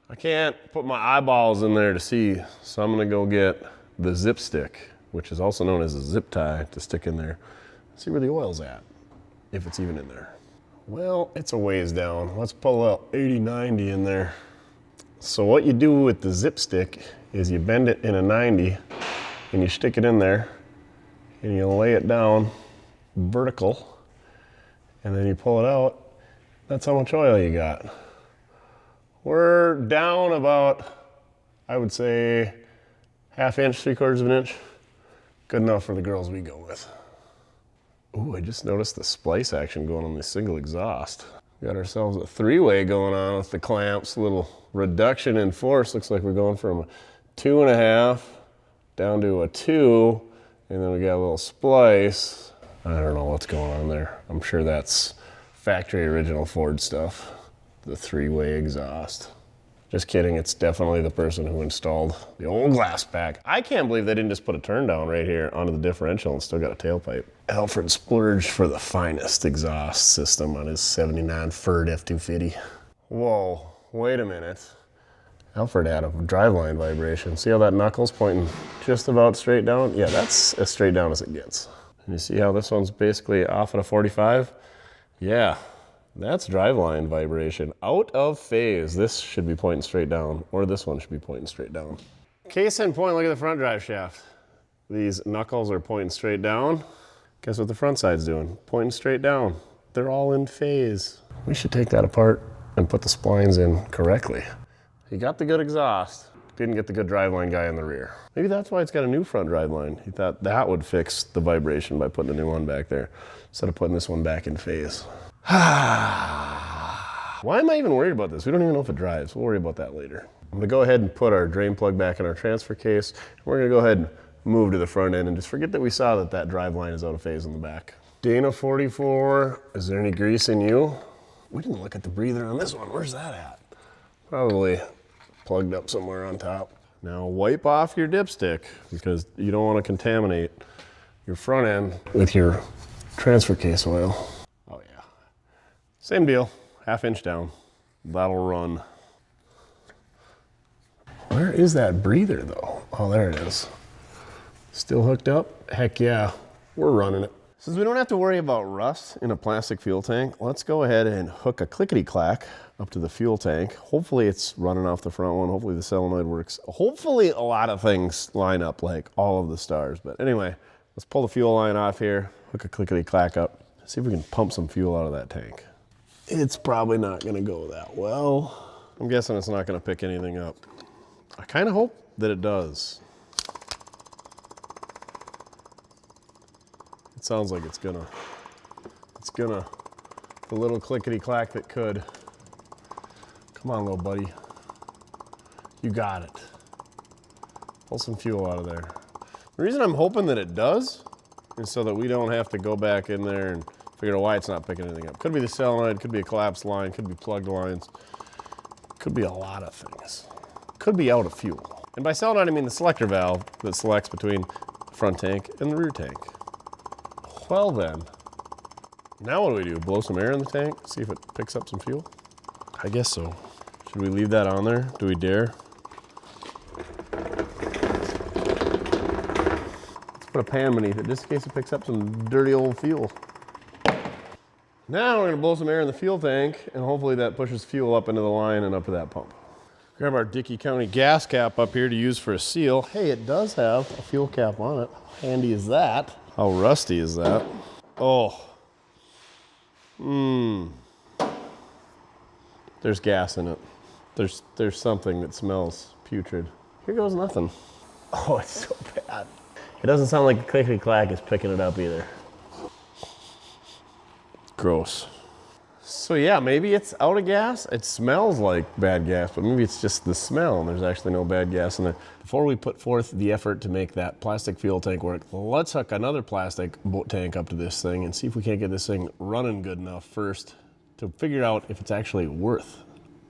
I can't put my eyeballs in there to see, so I'm gonna go get the zip stick which is also known as a zip tie, to stick in there. See where the oil's at, if it's even in there. Well, it's a ways down. Let's pull out 80, 90 in there. So what you do with the zip stick is you bend it in a 90 and you stick it in there and you lay it down vertical and then you pull it out. That's how much oil you got. We're down about, I would say, 1/2 inch, 3/4 of an inch. Good enough for the girls we go with. Ooh, I just noticed the splice action going on the single exhaust. Got ourselves a 3-way going on with the clamps. A little reduction in force. Looks like we're going from a 2.5 down to a 2, and then we got a little splice. I don't know what's going on there. I'm sure that's factory original Ford stuff. The 3-way exhaust. Just kidding, it's definitely the person who installed the old glass pack. I can't believe they didn't just put a turn down right here onto the differential and still got a tailpipe. Alfred splurged for the finest exhaust system on his 79 Ford F-250. Whoa, wait a minute. Alfred had a driveline vibration. See how that knuckle's pointing just about straight down? Yeah, that's as straight down as it gets. And you see how this one's basically off at a 45? Yeah. That's driveline vibration. Out of phase. This should be pointing straight down, or this one should be pointing straight down. Case in point, look at the front drive shaft. These knuckles are pointing straight down. Guess what the front side's doing? Pointing straight down. They're all in phase. We should take that apart and put the splines in correctly. He got the good exhaust, didn't get the good driveline guy in the rear. Maybe that's why it's got a new front driveline. He thought that would fix the vibration by putting a new one back there, instead of putting this one back in phase. Why am I even worried about this? We don't even know if it drives. We'll worry about that later. I'm gonna go ahead and put our drain plug back in our transfer case. We're gonna go ahead and move to the front end and just forget that we saw that that drive line is out of phase in the back. Dana 44, is there any grease in you? We didn't look at the breather on this one. Where's that at? Probably plugged up somewhere on top. Now wipe off your dipstick because you don't want to contaminate your front end with your transfer case oil. Oh yeah. Same deal, 1/2 inch down. That'll run. Where is that breather though? Oh, there it is. Still hooked up? Heck yeah, we're running it. Since we don't have to worry about rust in a plastic fuel tank, let's go ahead and hook a clickety-clack up to the fuel tank. Hopefully it's running off the front one. Hopefully the solenoid works. Hopefully a lot of things line up like all of the stars. But anyway, let's pull the fuel line off here, hook a clickety-clack up, see if we can pump some fuel out of that tank. It's probably not gonna go that well. I'm guessing it's not gonna pick anything up. I kind of hope that it does. It sounds like it's gonna, the little clickety-clack that could. Come on, little buddy. You got it. Pull some fuel out of there. The reason I'm hoping that it does is so that we don't have to go back in there and figure out why it's not picking anything up. Could be the solenoid, could be a collapsed line, could be plugged lines, could be a lot of things. Could be out of fuel. And by solenoid, I mean the selector valve that selects between the front tank and the rear tank. Well then, now what do we do? Blow some air in the tank, see if it picks up some fuel? I guess so. Should we leave that on there? Do we dare? Let's put a pan beneath it just in case it picks up some dirty old fuel. Now we're gonna blow some air in the fuel tank and hopefully that pushes fuel up into the line and up to that pump. Grab our Dickey County gas cap up here to use for a seal. Hey, it does have a fuel cap on it. Handy as that. How rusty is that? Oh. There's gas in it. There's something that smells putrid. Here goes nothing. Oh, it's so bad. It doesn't sound like the clickety-clack is picking it up either. Gross. So yeah, maybe it's out of gas. It smells like bad gas, but maybe it's just the smell and there's actually no bad gas in there. Before we put forth the effort to make that plastic fuel tank work, let's hook another plastic boat tank up to this thing and see if we can't get this thing running good enough first to figure out if it's actually worth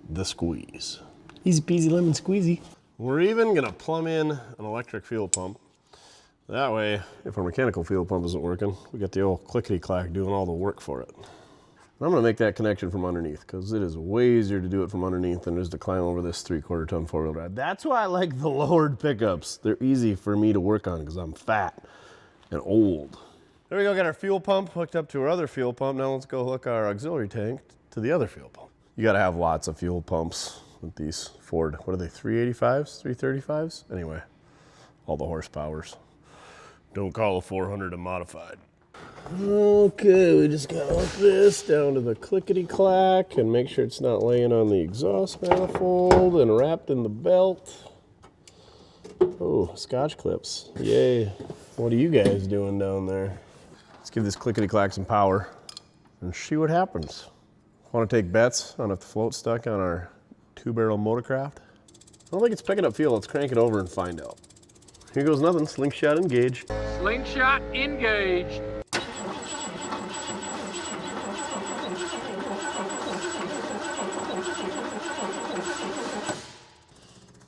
the squeeze. Easy peasy lemon squeezy. We're even gonna plumb in an electric fuel pump. That way, if our mechanical fuel pump isn't working, we got the old clickety-clack doing all the work for it. I'm gonna make that connection from underneath because it is way easier to do it from underneath than it is to climb over this 3/4 ton four-wheel drive. That's why I like the lowered pickups. They're easy for me to work on because I'm fat and old. There we go, got our fuel pump hooked up to our other fuel pump. Now let's go hook our auxiliary tank to the other fuel pump. You gotta have lots of fuel pumps with these Ford, what are they, 385s, 335s? Anyway, all the horsepowers. Don't call a 400 a modified. Okay, we just gotta hook this down to the clickety-clack and make sure it's not laying on the exhaust manifold and wrapped in the belt. Oh, Scotch clips, yay. What are you guys doing down there? Let's give this clickety-clack some power and see what happens. Want to take bets on if the float's stuck on our 2-barrel motorcraft? I don't think it's picking up fuel. Let's crank it over and find out. Here goes nothing. Slingshot engaged. Slingshot engaged.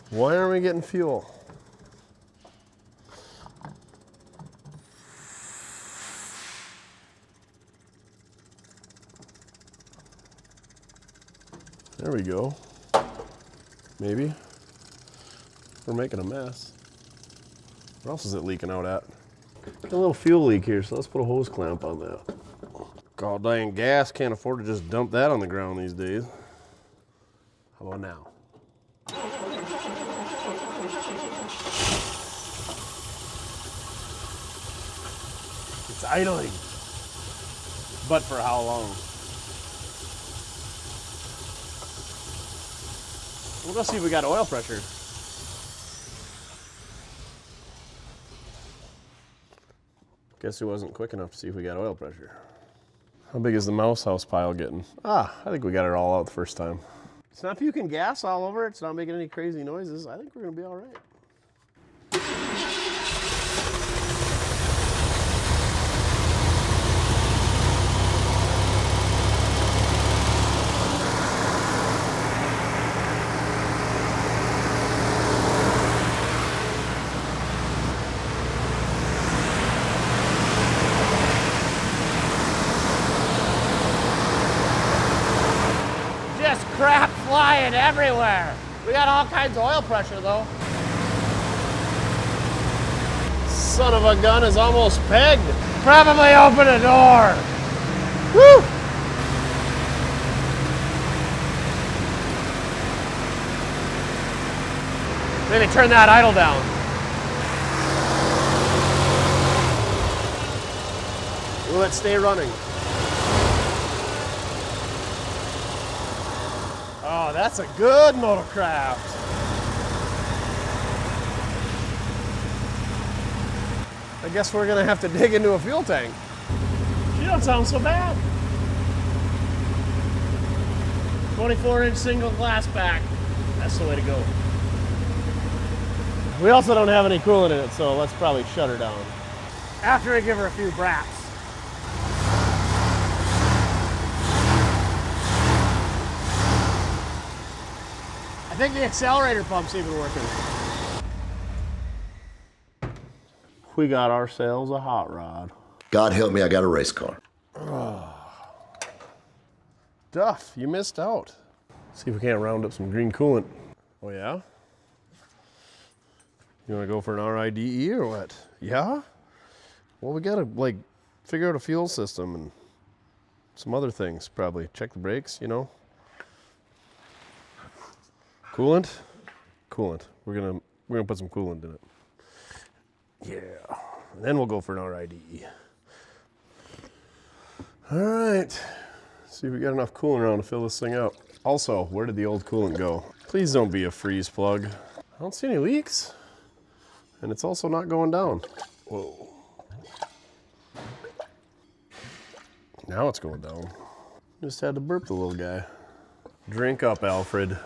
Why aren't we getting fuel? There we go. Maybe. We're making a mess. Where else is it leaking out at? Got a little fuel leak here, so let's put a hose clamp on that. God dang gas, can't afford to just dump that on the ground these days. How about now? It's idling. But for how long? We'll go see if we got oil pressure. Guess it wasn't quick enough to see if we got oil pressure. How big is the mouse house pile getting? Ah, I think we got it all out the first time. It's not puking gas all over it. It's not making any crazy noises. I think we're gonna be all right. Crap flying everywhere. We got all kinds of oil pressure though. Son of a gun is almost pegged. Probably open a door. Woo! Maybe turn that idle down. Will it stay running? Oh, that's a good motorcraft. I guess we're gonna have to dig into a fuel tank. She don't sound so bad. 24-inch single glass back. That's the way to go. We also don't have any coolant in it, so let's probably shut her down. After I give her a few braps. I think the accelerator pump's even working. We got ourselves a hot rod. God help me, I got a race car. Duff, you missed out. See if we can't round up some green coolant. Oh yeah? You wanna go for an RIDE or what? Yeah? Well, we gotta like figure out a fuel system and some other things probably. Check the brakes, you know? Coolant? Coolant. We're gonna put some coolant in it. Yeah. And then we'll go for an RIDE. All right. See if we got enough coolant around to fill this thing up. Also, where did the old coolant go? Please don't be a freeze plug. I don't see any leaks. And it's also not going down. Whoa. Now it's going down. Just had to burp the little guy. Drink up, Alfred.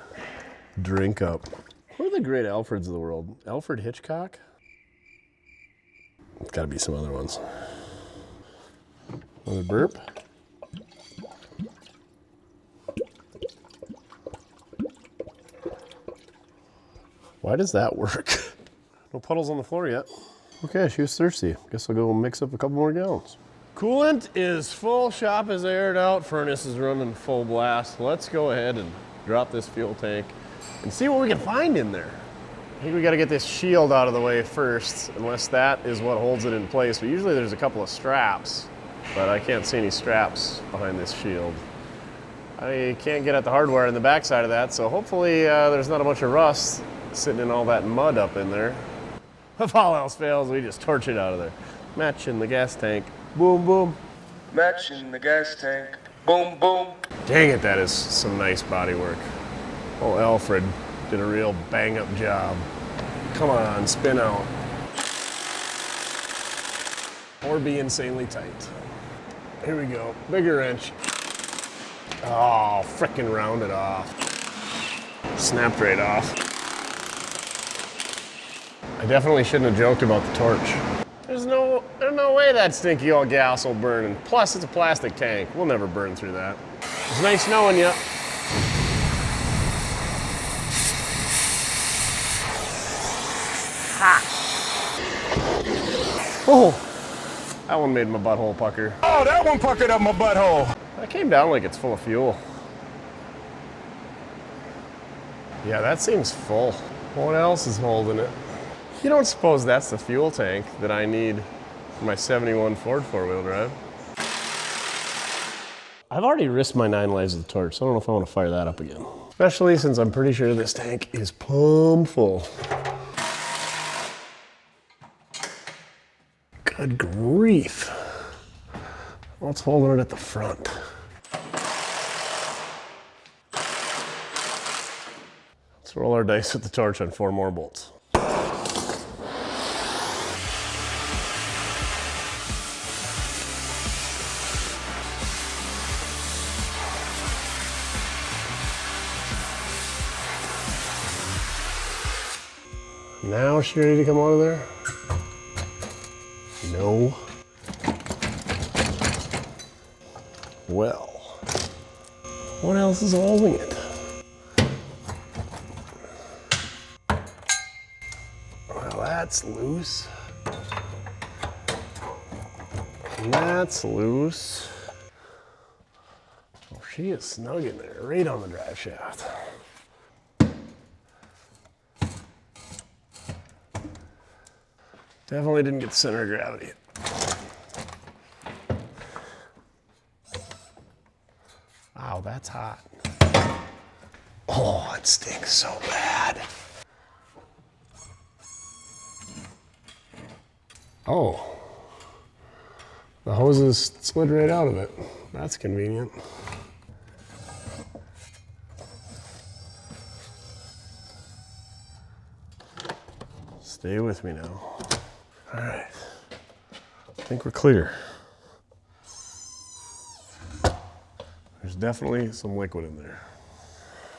Drink up. Who are the great Alfreds of the world? Alfred Hitchcock? It's gotta be some other ones. Another burp. Why does that work? No puddles on the floor yet. Okay, she was thirsty. Guess I'll go mix up a couple more gallons. Coolant is full, shop is aired out, furnace is running full blast. Let's go ahead and drop this fuel tank and see what we can find in there. I think we gotta get this shield out of the way first, unless that is what holds it in place. But usually there's a couple of straps, but I can't see any straps behind this shield. I can't get at the hardware in the backside of that, so hopefully there's not a bunch of rust sitting in all that mud up in there. If all else fails, we just torch it out of there. Match in the gas tank. Boom, boom. Match in the gas tank. Boom, boom. Dang it, that is some nice body work. Oh, Alfred did a real bang-up job. Come on, spin out. Or be insanely tight. Here we go, bigger wrench. Oh, frickin' round it off. Snapped right off. I definitely shouldn't have joked about the torch. There's no way that stinky old gas will burn. And plus, it's a plastic tank. We'll never burn through that. It's nice knowing you. Ha! Oh, that one made my butthole pucker. Oh, that one puckered up my butthole. That came down like it's full of fuel. Yeah, that seems full. What else is holding it? You don't suppose that's the fuel tank that I need for my 71 Ford four-wheel drive? I've already risked my 9 lives of the torch, so I don't know if I want to fire that up again. Especially since I'm pretty sure this tank is plumb full. Good grief. What's holding it at the front? Let's roll our dice with the torch on 4 more bolts. Now she ready to come out of there? No. Well, what else is holding it? Well, that's loose. And that's loose. Oh, she is snug in there, right on the drive shaft. Definitely didn't get the center of gravity. Wow, that's hot. Oh, it stinks so bad. Oh, the hoses slid right out of it. That's convenient. Stay with me now. All right, I think we're clear. There's definitely some liquid in there.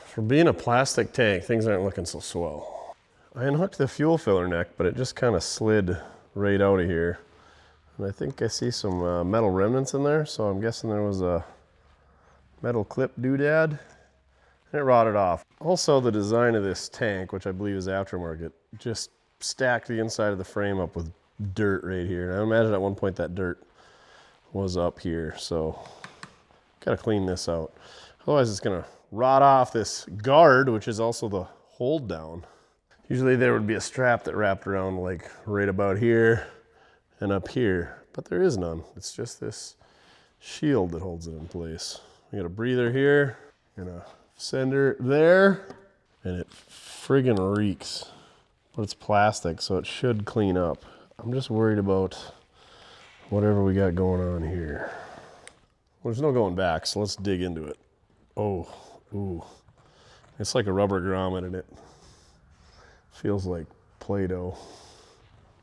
For being a plastic tank, things aren't looking so swell. I unhooked the fuel filler neck, but it just kind of slid right out of here. And I think I see some metal remnants in there, so I'm guessing there was a metal clip doodad, and it rotted off. Also, the design of this tank, which I believe is aftermarket, just stacked the inside of the frame up with dirt right here. And I imagine at one point that dirt was up here, so gotta clean this out. Otherwise it's gonna rot off this guard, which is also the hold down. Usually there would be a strap that wrapped around like right about here and up here, but there is none. It's just this shield that holds it in place. We got a breather here and a sender there, and it friggin' reeks. But it's plastic, so it should clean up. I'm just worried about whatever we got going on here. Well, there's no going back, so let's dig into it. Oh, ooh. It's like a rubber grommet in it. Feels like Play-Doh.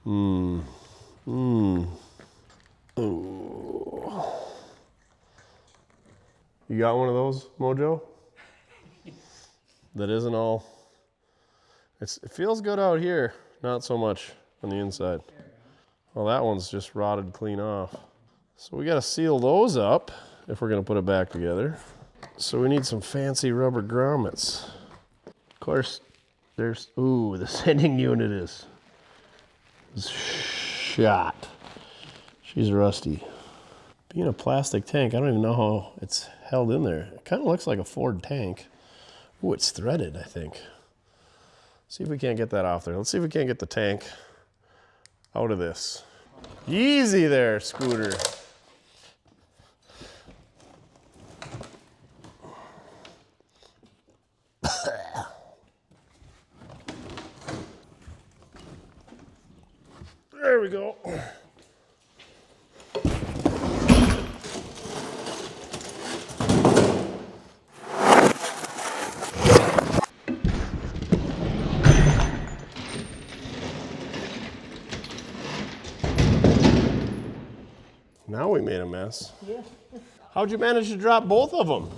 Ooh. You got one of those, Mojo? That isn't all. It feels good out here, not so much on the inside. Well, that one's just rotted clean off. So we gotta seal those up if we're gonna put it back together. So we need some fancy rubber grommets. Of course, there's, ooh, the sending unit is shot. She's rusty. Being a plastic tank, I don't even know how it's held in there. It kind of looks like a Ford tank. Ooh, it's threaded, I think. See if we can't get that off there. Let's see if we can't get the tank out of this. Easy there, Scooter. There we go. Now we made a mess. Yeah. How'd you manage to drop both of them?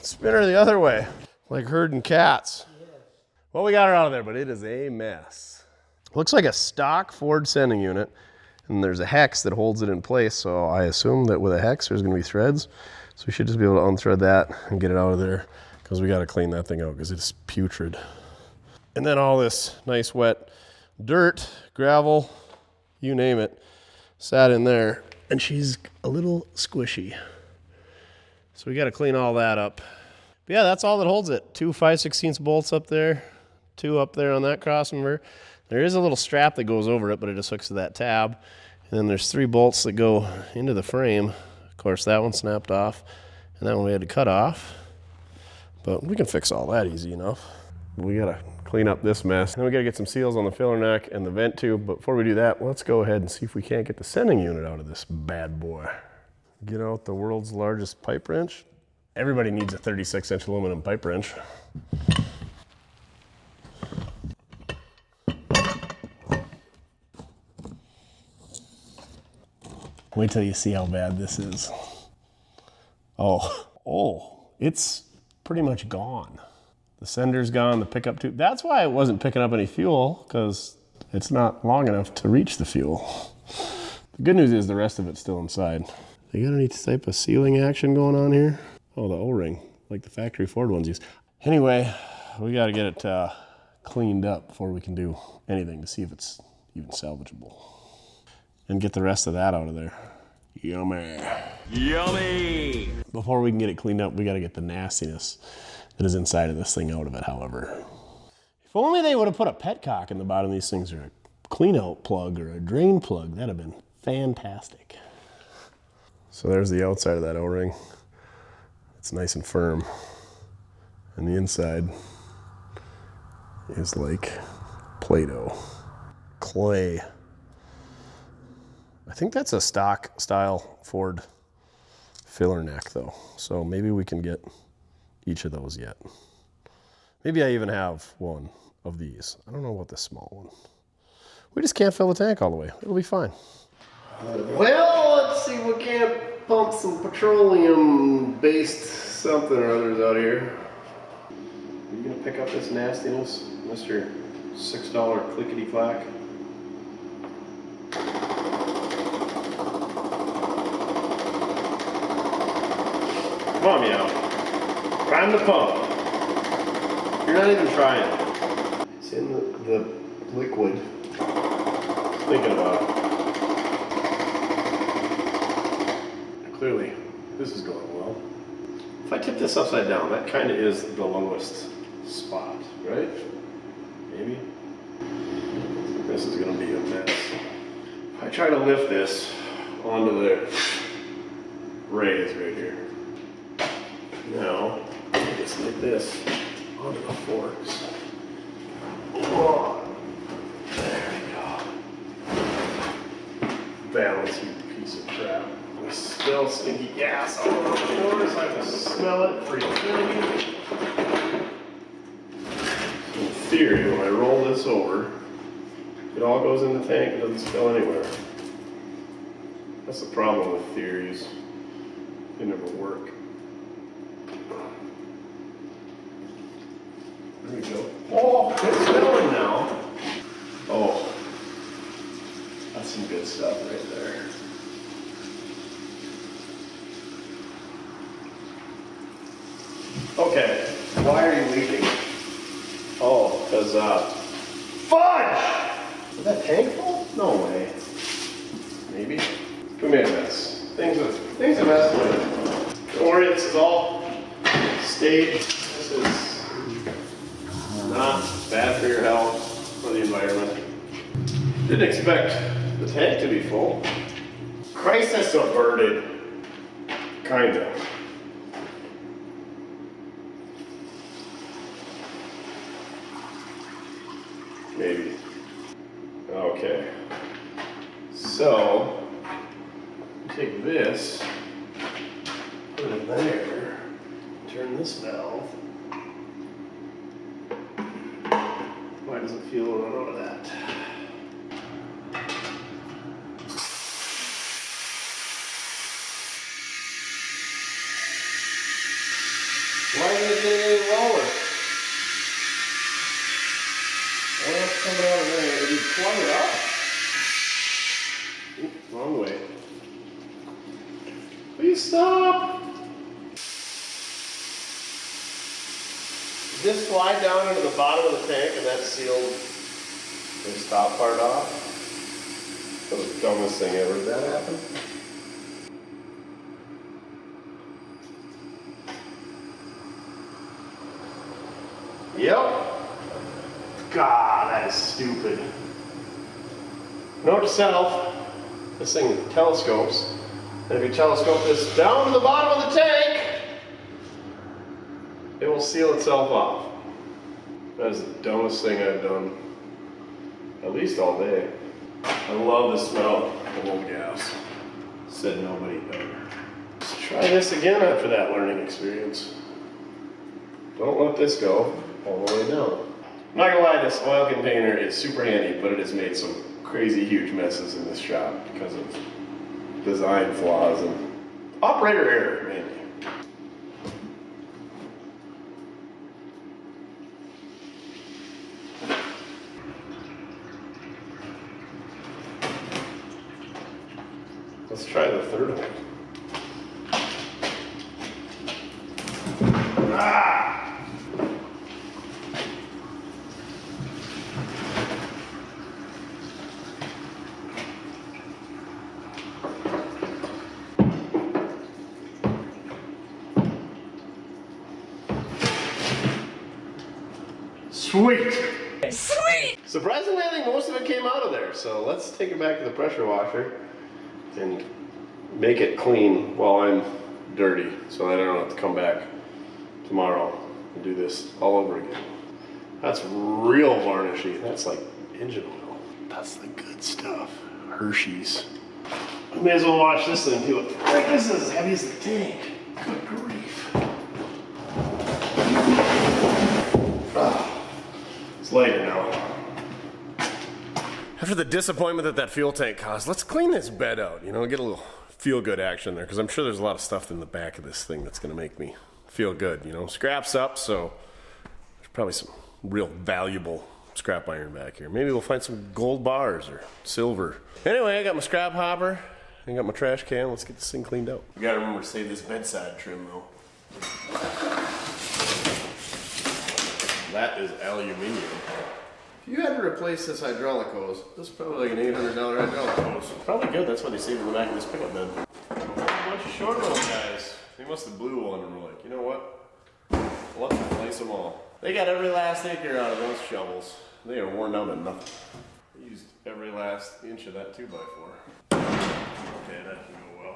Spin her the other way, like herding cats. Well, we got her out of there, but it is a mess. Looks like a stock Ford sending unit, and there's a hex that holds it in place, so I assume that with a hex there's gonna be threads, so we should just be able to unthread that and get it out of there, because we gotta clean that thing out, because it's putrid. And then all this nice wet dirt, gravel, you name it, sat in there, and she's a little squishy. So we gotta clean all that up. But yeah, that's all that holds it. 2 5/16 bolts up there, 2 up there on that crossmember. There is a little strap that goes over it, but it just hooks to that tab. And then there's 3 bolts that go into the frame. Of course, that one snapped off, and that one we had to cut off. But we can fix all that easy enough. We gotta clean up this mess. Then we gotta get some seals on the filler neck and the vent tube. But before we do that, let's go ahead and see if we can't get the sending unit out of this bad boy. Get out the world's largest pipe wrench. Everybody needs a 36-inch aluminum pipe wrench. Wait till you see how bad this is. Oh, it's pretty much gone. The sender's gone, the pickup tube. That's why it wasn't picking up any fuel, because it's not long enough to reach the fuel. The good news is the rest of it's still inside. They got any type of sealing action going on here? Oh, the O-ring, like the factory Ford ones use. Anyway, we gotta get it cleaned up before we can do anything to see if it's even salvageable. And get the rest of that out of there. Yummy. Yummy! Before we can get it cleaned up, we gotta get the nastiness that is inside of this thing out of it, however. If only they would have put a petcock in the bottom of these things, or a clean out plug, or a drain plug. That'd have been fantastic. So there's the outside of that O-ring. It's nice and firm. And the inside is like Play-Doh. Clay. I think that's a stock style Ford filler neck though. So maybe we can get each of those yet. Maybe I even have one of these. I don't know about this small one. We just can't fill the tank all the way. It'll be fine. Well, let's see if we can't pump some petroleum-based something or others out here. Are you gonna pick up this nastiness, Mr. $6 clickety-clack? Come on, meow. Prime the pump. You're not even trying. It's in the liquid. Thinking about it. Clearly, this is going well. If I tip this upside down, that kind of is the lowest spot, right? Maybe? This is going to be a mess. If I try to lift this onto the raise right here. Now, I just like this onto the forks. Oh, there we go. Balance, you piece of crap. I smell stinky gas all over the floors. I have to smell it for eternity. In theory, when I roll this over, it all goes in the tank. It doesn't spill anywhere. That's the problem with theories. They never work. There we go. Oh, it's smelling now. Oh, that's some good stuff right there. Okay, why are you leaking? Oh, because, fudge! Is that tank full? No way. Maybe. We made a mess. Things have escalated. Don't worry, this is all state. This is not bad for your health or the environment. Didn't expect the tank to be full. Christ, that's subverted. Kinda. Maybe. Okay. So, take this, put it there, turn this valve. Why does it feel run out of that? Why isn't it getting any lower? Oil's coming out of there. Did you plug it up? Oop, wrong way. Please stop! Did this slide down into the bottom of the tank and that sealed the stop part off? That was the dumbest thing ever. Did that happen? Yep. God, that is stupid. Note to self, this thing telescopes. And if you telescope this down to the bottom of the tank, it will seal itself off. That is the dumbest thing I've done, at least all day. I love the smell of old gas. Said nobody ever. Let's try this again after that learning experience. Don't let this go all the way down. I'm not gonna lie, this oil container is super handy, but it has made some crazy huge messes in this shop because of design flaws and operator error, mainly. Let's try the third one. Ah! Sweet! Sweet! Surprisingly, I think most of it came out of there. So let's take it back to the pressure washer and make it clean while I'm dirty so that I don't have to come back tomorrow and do this all over again. That's real varnishy. That's like engine oil. That's the good stuff. Hershey's. I may as well wash this thing too. Like, this is as heavy as the tank. Good grief. It's lighter now. After the disappointment that fuel tank caused, let's clean this bed out, you know, get a little feel-good action there, because I'm sure there's a lot of stuff in the back of this thing that's going to make me feel good, you know. Scrap's up, so there's probably some real valuable scrap iron back here. Maybe we'll find some gold bars or silver. Anyway, I got my scrap hopper, I got my trash can. Let's get this thing cleaned out. You gotta remember to save this bedside trim, though. That is aluminum. If you had to replace this hydraulic hose, this is probably like an $800 hydraulic hose. Probably good, that's why they saved in the back of this pickup bed. A bunch of short road guys. They must have blew one and were like, you know what? Let's replace them all. They got every last acre out of those shovels. They are worn down to nothing. They used every last inch of that 2x4. Okay, that can go well.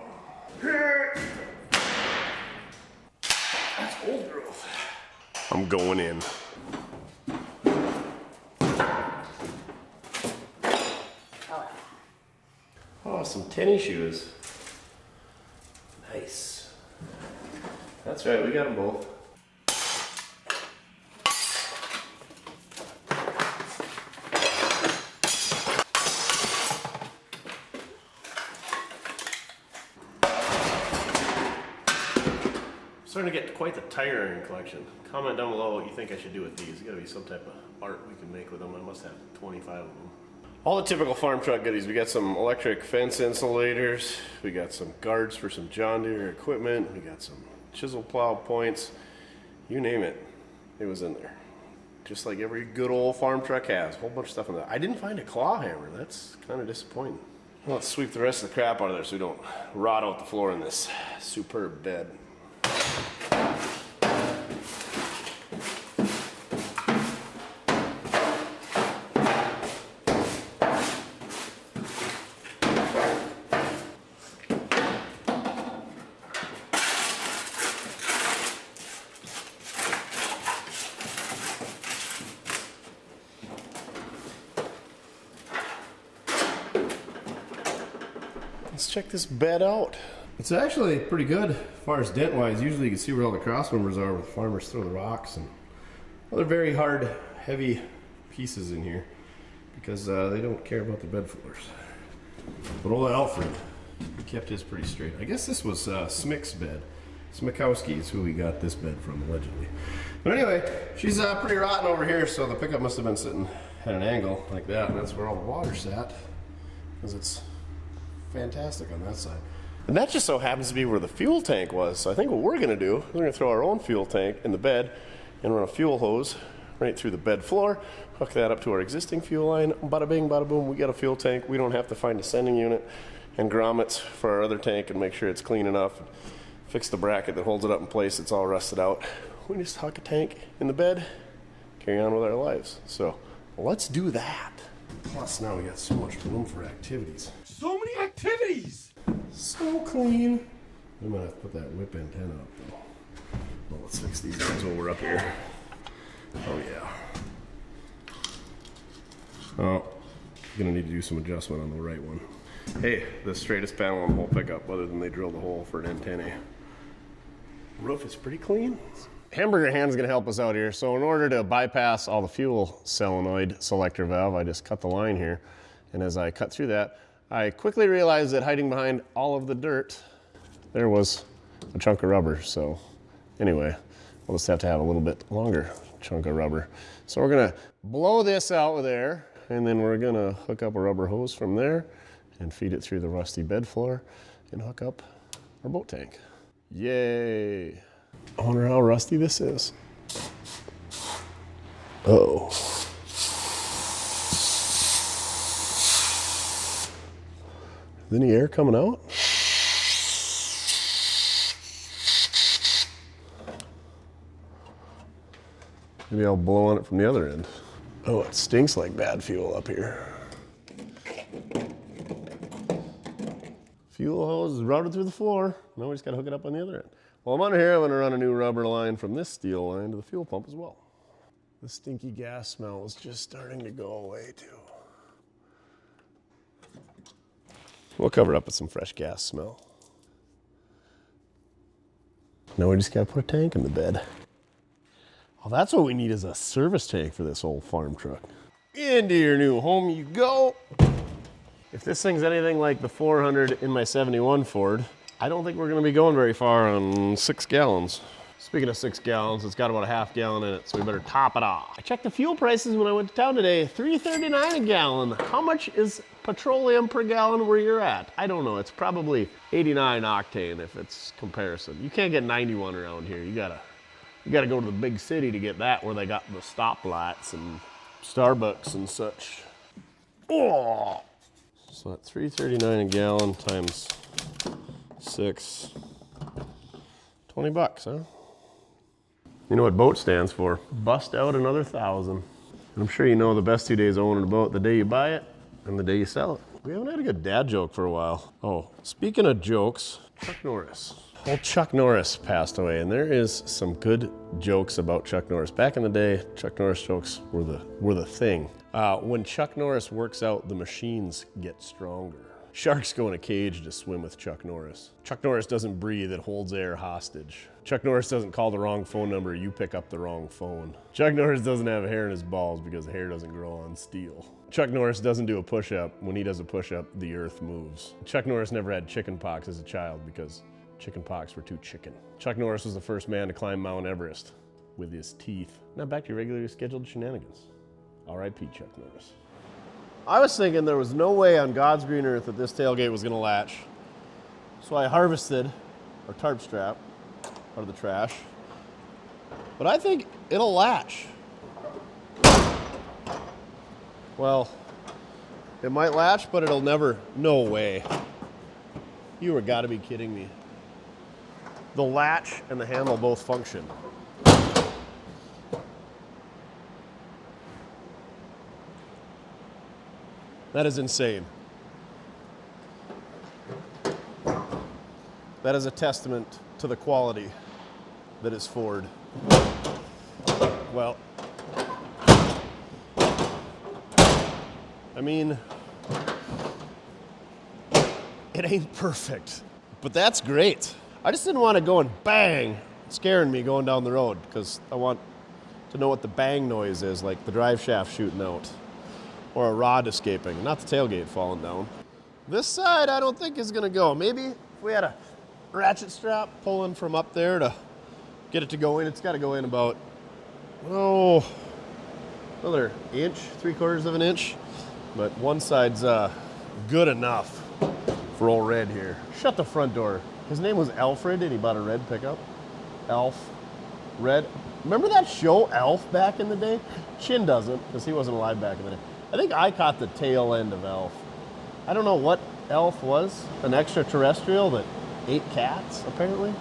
That's old growth. I'm going in. Oh, some tennis shoes. Nice. That's right, we got them both. Starting to get quite the tire iron collection. Comment down below what you think I should do with these. There's gotta be some type of art we can make with them. I must have 25 of them. All the typical farm truck goodies. We got some electric fence insulators. We got some guards for some John Deere equipment. We got some chisel plow points. You name it, it was in there. just like every good old farm truck has. A whole bunch of stuff in there. I didn't find a claw hammer. That's kind of disappointing. Well, let's sweep the rest of the crap out of there so we don't rot out the floor in this superb bed. Let's check this bed out. It's actually pretty good as far as dent wise. Usually you can see where all the cross members are where the farmers throw the rocks and other very hard, heavy pieces in here because they don't care about the bed floors. But old Alfred kept his pretty straight. I guess this was Smick's bed. Smickowski is who we got this bed from, allegedly. But anyway, she's pretty rotten over here, so the pickup must have been sitting at an angle like that, and that's where all the water sat because it's fantastic on that side. And that just so happens to be where the fuel tank was. So I think what we're gonna do, we're gonna throw our own fuel tank in the bed and run a fuel hose right through the bed floor, hook that up to our existing fuel line, bada bing, bada boom, we got a fuel tank. We don't have to find a sending unit and grommets for our other tank and make sure it's clean enough. Fix the bracket that holds it up in place, it's all rusted out. We just hook a tank in the bed, carry on with our lives. So let's do that. Plus now we got so much room for activities. So many activities! So clean. I'm gonna have to put that whip antenna up though. Well, let's fix these guys while we're up here. Oh yeah. Oh, gonna need to do some adjustment on the right one. Hey, the straightest panel on the whole pickup, other than they drilled a hole for an antenna. Roof is pretty clean. Hamburger Hand's gonna help us out here. So in order to bypass all the fuel solenoid selector valve, I just cut the line here. And as I cut through that, I quickly realized that hiding behind all of the dirt, there was a chunk of rubber. So anyway, we'll just have to have a little bit longer chunk of rubber. So we're gonna blow this out with air, and then we're gonna hook up a rubber hose from there and feed it through the rusty bed floor and hook up our boat tank. Yay. I wonder how rusty this is. Uh-oh. Is any air coming out? Maybe I'll blow on it from the other end. Oh, it stinks like bad fuel up here. Fuel hose is routed through the floor. Now we just gotta hook it up on the other end. While I'm under here, I'm gonna run a new rubber line from this steel line to the fuel pump as well. The stinky gas smell is just starting to go away too. We'll cover it up with some fresh gas smell. Now we just gotta put a tank in the bed. Well, that's what we need is a service tank for this old farm truck. Into your new home you go. If this thing's anything like the 400 in my 71 Ford, I don't think we're gonna be going very far on 6 gallons. Speaking of 6 gallons, it's got about a half gallon in it, so we better top it off. I checked the fuel prices when I went to town today, $3.39 a gallon. How much is petroleum per gallon where you're at? I don't know, it's probably 89 octane if it's comparison. You can't get 91 around here. You gotta go to the big city to get that where they got the stoplights and Starbucks and such. Oh! So at $3.39 a gallon times 6, 20 bucks, huh? You know what BOAT stands for? Bust out another 1,000. I'm sure you know the best 2 days owning a boat, the day you buy it and the day you sell it. We haven't had a good dad joke for a while. Oh, speaking of jokes, Chuck Norris. Old Chuck Norris passed away, and there is some good jokes about Chuck Norris. Back in the day, Chuck Norris jokes were the thing. When Chuck Norris works out, the machines get stronger. Sharks go in a cage to swim with Chuck Norris. Chuck Norris doesn't breathe, it holds air hostage. Chuck Norris doesn't call the wrong phone number, you pick up the wrong phone. Chuck Norris doesn't have hair in his balls because hair doesn't grow on steel. Chuck Norris doesn't do a push-up. When he does a push-up, the earth moves. Chuck Norris never had chicken pox as a child because chicken pox were too chicken. Chuck Norris was the first man to climb Mount Everest with his teeth. Now back to your regularly scheduled shenanigans. R.I.P. Chuck Norris. I was thinking there was no way on God's green earth that this tailgate was gonna latch. So I harvested our tarp strap out of the trash. But I think it'll latch. Well, it might latch, but it'll never. No way. You were gotta be kidding me. The latch and the handle both function. That is insane. That is a testament to the quality that is Ford. Well, I mean, it ain't perfect, but that's great. I just didn't want to go and bang, scaring me going down the road, because I want to know what the bang noise is, like the drive shaft shooting out or a rod escaping, not the tailgate falling down. This side I don't think is gonna go. Maybe if we had a ratchet strap pulling from up there to get it to go in, it's gotta go in about, oh, another inch, 3/4 of an inch. But one side's good enough for old Red here. Shut the front door. His name was Alfred and he bought a red pickup. Elf. Red. Remember that show, Elf, back in the day? Chin doesn't, because he wasn't alive back in the day. I think I caught the tail end of Elf. I don't know what Elf was. An extraterrestrial that ate cats, apparently.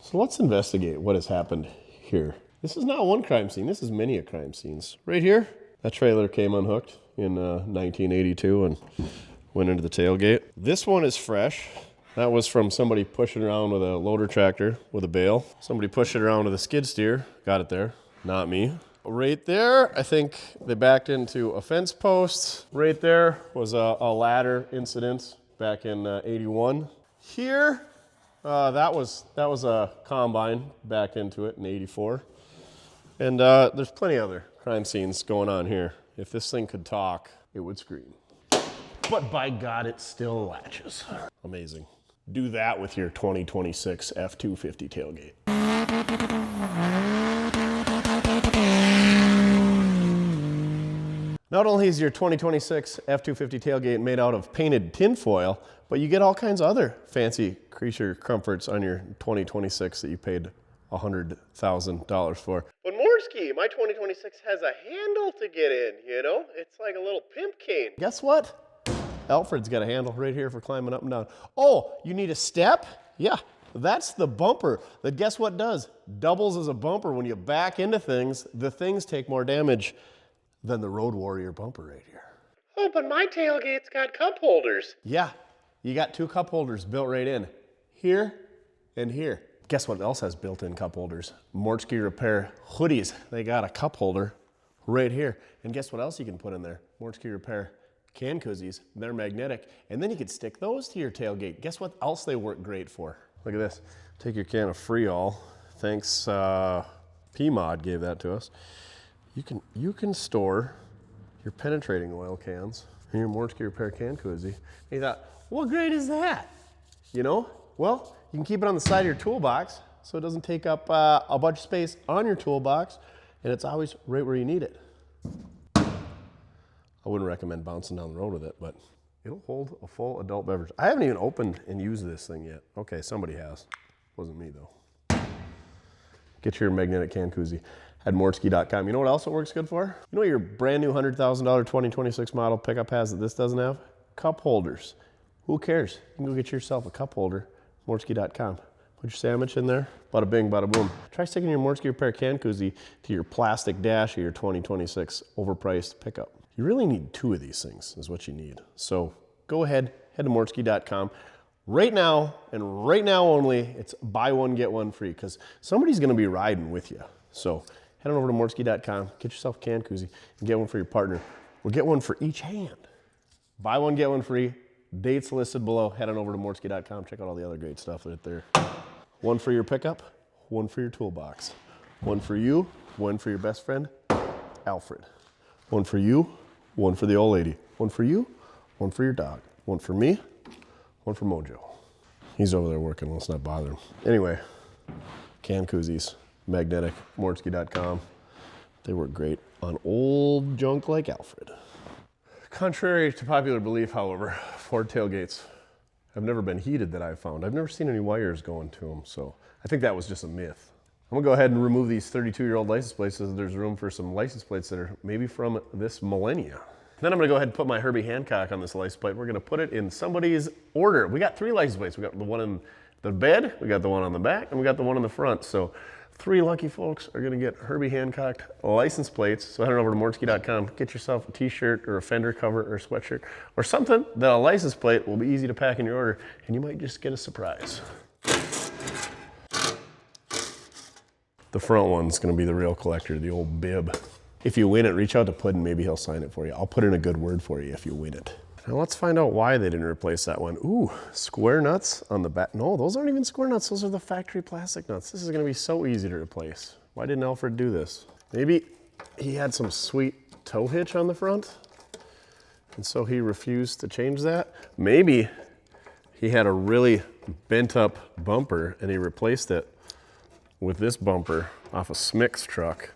So let's investigate what has happened here. This is not one crime scene. This is many a crime scenes. Right here, that trailer came unhooked in 1982 and went into the tailgate. This one is fresh. That was from somebody pushing around with a loader tractor with a bale. Somebody pushed it around with a skid steer. Got it there. Not me. Right there, I think they backed into a fence post. Right there was a ladder incident back in 81. Here, that was a combine backed into it in 84. And there's plenty of other crime scenes going on here. If this thing could talk, it would scream. But by God, it still latches. Amazing. Do that with your 2026 F-250 tailgate. Not only is your 2026 F-250 tailgate made out of painted tinfoil, but you get all kinds of other fancy creature comforts on your 2026 that you paid $100,000 for. But Mortske, my 2026 has a handle to get in, you know? It's like a little pimp cane. Guess what? Alfred's got a handle right here for climbing up and down. Oh, you need a step? Yeah, that's the bumper that guess what does? Doubles as a bumper. When you back into things, the things take more damage than the Road Warrior bumper right here. Oh, but my tailgate's got cup holders. Yeah, you got 2 cup holders built right in. Here and here. Guess what else has built-in cup holders? Mortske Repair hoodies. They got a cup holder right here. And guess what else you can put in there? Mortske Repair can koozies. They're magnetic. And then you could stick those to your tailgate. Guess what else they work great for? Look at this. Take your can of Freol. Thanks, PMod gave that to us. You can store your penetrating oil cans in your Mortske Repair can koozie. And you thought, what great is that? You know? Well, you can keep it on the side of your toolbox so it doesn't take up a bunch of space on your toolbox, and it's always right where you need it. I wouldn't recommend bouncing down the road with it, but it'll hold a full adult beverage. I haven't even opened and used this thing yet. Okay, somebody has. Wasn't me though. Get your magnetic can koozie at mortske.com. You know what else it works good for? You know what your brand new $100,000 2026 model pickup has that this doesn't have? Cup holders. Who cares? You can go get yourself a cup holder, mortske.com. Put your sandwich in there, bada bing, bada boom. Try sticking your Mortske Repair can koozie to your plastic dash of your 2026 overpriced pickup. You really need 2 of these things is what you need. So go ahead, head to mortske.com. Right now, and right now only, it's buy one, get one free, because somebody's gonna be riding with you. So head on over to mortske.com, get yourself a can koozie, and get one for your partner. We'll get one for each hand. Buy one, get one free. Dates listed below. Head on over to mortske.com. Check out all the other great stuff right there. One for your pickup, one for your toolbox. One for you, one for your best friend, Alfred. One for you, one for the old lady. One for you, one for your dog. One for me, one for Mojo. He's over there working, let's not bother him. Anyway, can koozies, magnetic, mortske.com. They work great on old junk like Alfred. Contrary to popular belief, however, Ford tailgates have never been heated that I've found. I've never seen any wires going to them, so I think that was just a myth. I'm gonna go ahead and remove these 32-year-old license plates so there's room for some license plates that are maybe from this millennia. Then I'm gonna go ahead and put my Herbie Hancock on this license plate. We're gonna put it in somebody's order. We got 3 license plates. We got the one in the bed, we got the one on the back, and we got the one in the front. So 3 lucky folks are gonna get Herbie Hancock license plates. So head on over to mortske.com, get yourself a t-shirt or a fender cover or a sweatshirt or something that a license plate will be easy to pack in your order, and you might just get a surprise. The front one's gonna be the real collector, the old bib. If you win it, reach out to Puddin', maybe he'll sign it for you. I'll put in a good word for you if you win it. Now let's find out why they didn't replace that one. Ooh, square nuts on the back. No, those aren't even square nuts, those are the factory plastic nuts. This is gonna be so easy to replace. Why didn't Alfred do this? Maybe he had some sweet tow hitch on the front, and so he refused to change that. Maybe he had a really bent up bumper and he replaced it with this bumper off a Smix truck,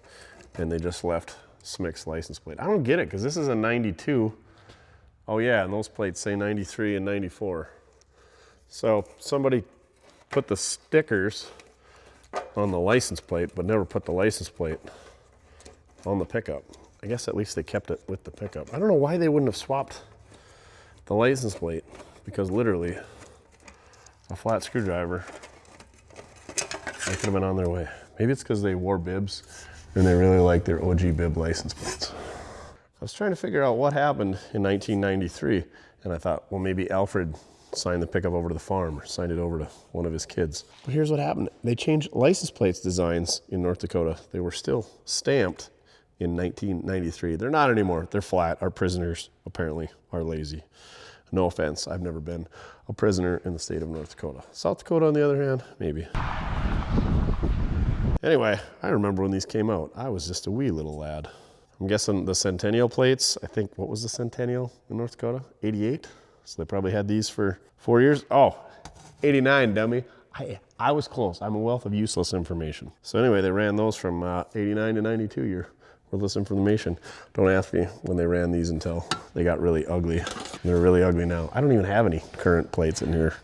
and they just left Smix license plate. I don't get it, because this is a 92. Oh yeah, and those plates say 93 and 94. So somebody put the stickers on the license plate, but never put the license plate on the pickup. I guess at least they kept it with the pickup. I don't know why they wouldn't have swapped the license plate, because literally a flat screwdriver, they could have been on their way. Maybe it's because they wore bibs and they really like their OG bib license plates. I was trying to figure out what happened in 1993, and I thought, well, maybe Alfred signed the pickup over to the farm or signed it over to one of his kids. But here's what happened. They changed license plates designs in North Dakota. They were still stamped in 1993. They're not anymore. They're flat. Our prisoners apparently are lazy. No offense, I've never been a prisoner in the state of North Dakota. South Dakota, on the other hand, maybe. Anyway, I remember when these came out. I was just a wee little lad. I'm guessing the Centennial plates, I think, what was the Centennial in North Dakota? 88? So they probably had these for 4 years. Oh, 89, dummy. I was close. I'm a wealth of useless information. So anyway, they ran those from 89 to 92 year. Worthless information. Don't ask me when they ran these until they got really ugly. They're really ugly now. I don't even have any current plates in here.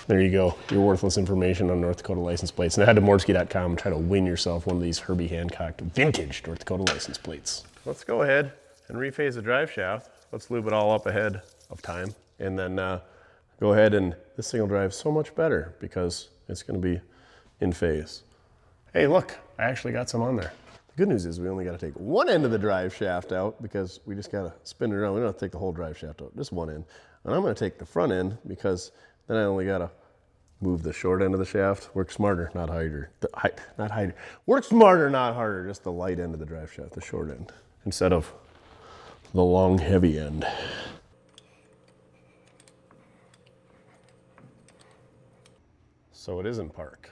There you go, your worthless information on North Dakota license plates. And head to mortske.com and try to win yourself one of these Herbie Hancock vintage North Dakota license plates. Let's go ahead and rephase the drive shaft. Let's lube it all up ahead of time. And then go ahead, and this thing will drive so much better because it's gonna be in phase. Hey, look, I actually got some on there. The good news is we only gotta take one end of the drive shaft out because we just gotta spin it around. We don't have to take the whole drive shaft out, just one end. And I'm gonna take the front end because then I only gotta move the short end of the shaft. Work smarter, not harder. Not harder. Work smarter, not harder. Just the light end of the drive shaft, the short end, instead of the long, heavy end. So it is in park.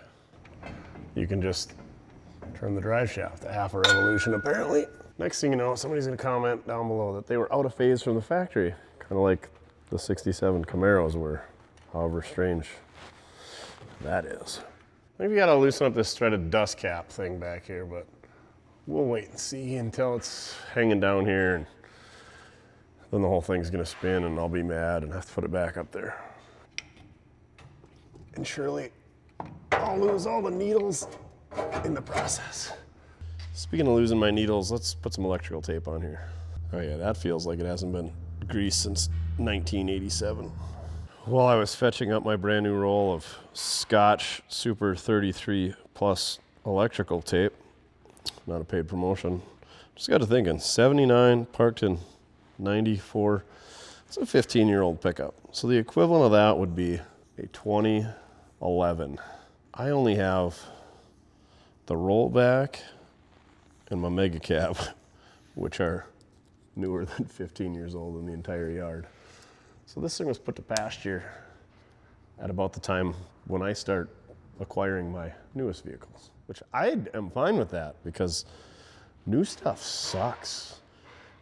You can just turn the drive shaft a half a revolution, apparently. Next thing you know, somebody's gonna comment down below that they were out of phase from the factory, kind of like the 67 Camaros were, however strange that is. Maybe gotta loosen up this threaded dust cap thing back here, but we'll wait and see until it's hanging down here, and then the whole thing's gonna spin and I'll be mad and have to put it back up there. And surely I'll lose all the needles in the process. Speaking of losing my needles, let's put some electrical tape on here. Oh yeah, that feels like it hasn't been greased since 1987. While I was fetching up my brand new roll of Scotch Super 33 Plus electrical tape, not a paid promotion, just got to thinking, 79 parked in 94, it's a 15-year-old pickup. So the equivalent of that would be a 2011. I only have the rollback and my mega cab, which are newer than 15 years old in the entire yard. So this thing was put to pasture at about the time when I start acquiring my newest vehicles, which I am fine with that because new stuff sucks.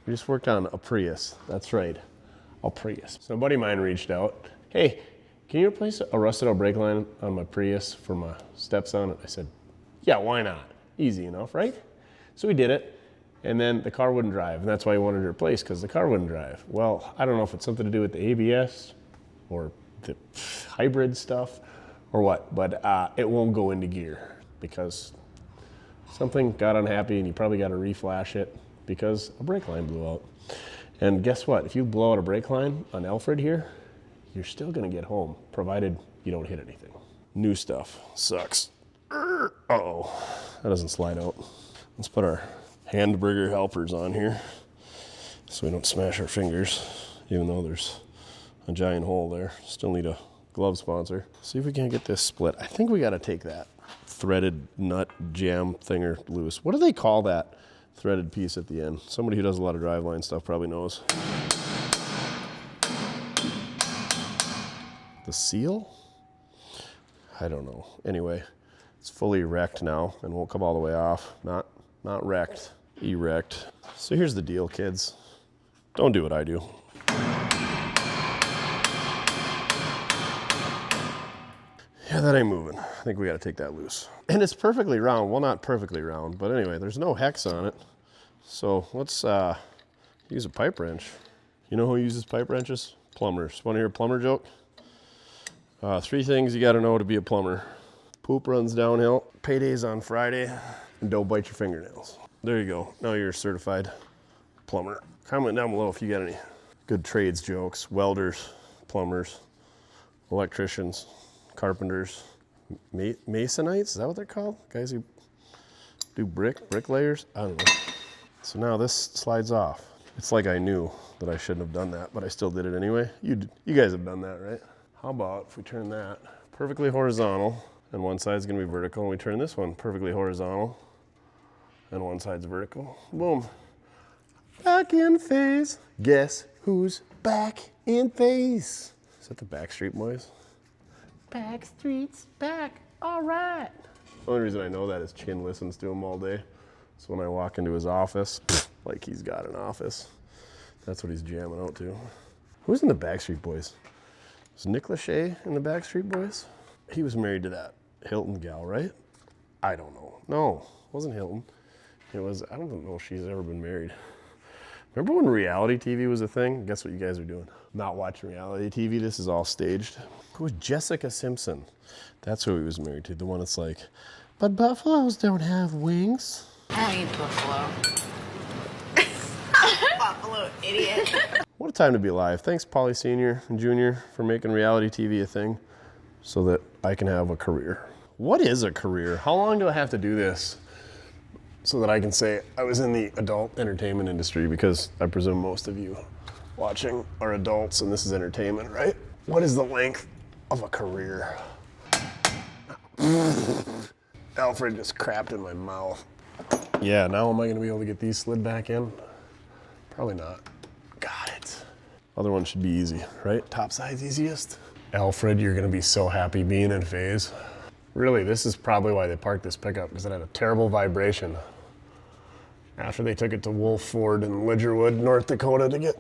We just worked on a Prius. That's right, a Prius. So a buddy of mine reached out, hey, can you replace a rusted out brake line on my Prius for my stepson? I said, yeah, why not? Easy enough, right? So we did it. And then the car wouldn't drive, and that's why he wanted to replace, because the car wouldn't drive. Well, I don't know if it's something to do with the ABS or the hybrid stuff or what, but it won't go into gear because Something got unhappy and you probably got to reflash it because a brake line blew out. And guess what? If you blow out a brake line on Alfred here, you're still gonna get home, provided you don't hit anything. New stuff sucks. Uh-oh, that doesn't slide out. Let's put our Handburger helpers on here so we don't smash our fingers, even though there's a giant hole there. Still need a glove sponsor. See if we can't get this split. I think we gotta take that threaded nut jam thinger loose. What do they call that threaded piece at the end? Somebody who does a lot of driveline stuff probably knows. The seal? I don't know. Anyway, it's fully wrecked now and won't come all the way off. Not wrecked, erect. So here's the deal, kids. Don't do what I do. Yeah, that ain't moving. I think we gotta take that loose. And it's perfectly round. Well, not perfectly round, but anyway, there's no hex on it. So let's use a pipe wrench. You know who uses pipe wrenches? Plumbers. Want to hear a plumber joke? 3 things you gotta know to be a plumber. Poop runs downhill, payday's on Friday, and don't bite your fingernails. There you go. Now you're a certified plumber. Comment down below if you got any good trades jokes. Welders, plumbers, electricians, carpenters, masonites, is that what they're called? Guys who do bricklayers? I don't know. So now this slides off. It's like I knew that I shouldn't have done that, but I still did it anyway. You guys have done that, right? How about if we turn that perfectly horizontal and one side's gonna be vertical, and we turn this one perfectly horizontal and one side's vertical. Boom. Back in phase. Guess who's back in phase? Is that the Backstreet Boys? Backstreet's back, all right. The only reason I know that is Chin listens to him all day. So when I walk into his office, like he's got an office, that's what he's jamming out to. Who's in the Backstreet Boys? Was Nick Lachey in the Backstreet Boys? He was married to that Hilton gal, right? I don't know. No, it wasn't Hilton. It was, I don't know if she's ever been married. Remember when reality TV was a thing? Guess what you guys are doing? Not watching reality TV, this is all staged. Who was Jessica Simpson? That's who he was married to, the one that's like, but buffaloes don't have wings. I don't eat buffalo. Buffalo, idiot. What a time to be alive. Thanks, Polly Sr. and Jr. for making reality TV a thing so that I can have a career. What is a career? How long do I have to do this so that I can say I was in the adult entertainment industry? Because I presume most of you watching are adults and this is entertainment, right? What is the length of a career? Alfred just crapped in my mouth. Yeah, now am I gonna be able to get these slid back in? Probably not. Got it. Other one should be easy, right? Top side's easiest. Alfred, you're gonna be so happy being in phase. Really, this is probably why they parked this pickup, because it had a terrible vibration after they took it to Wolf Ford in Lidgerwood, North Dakota to get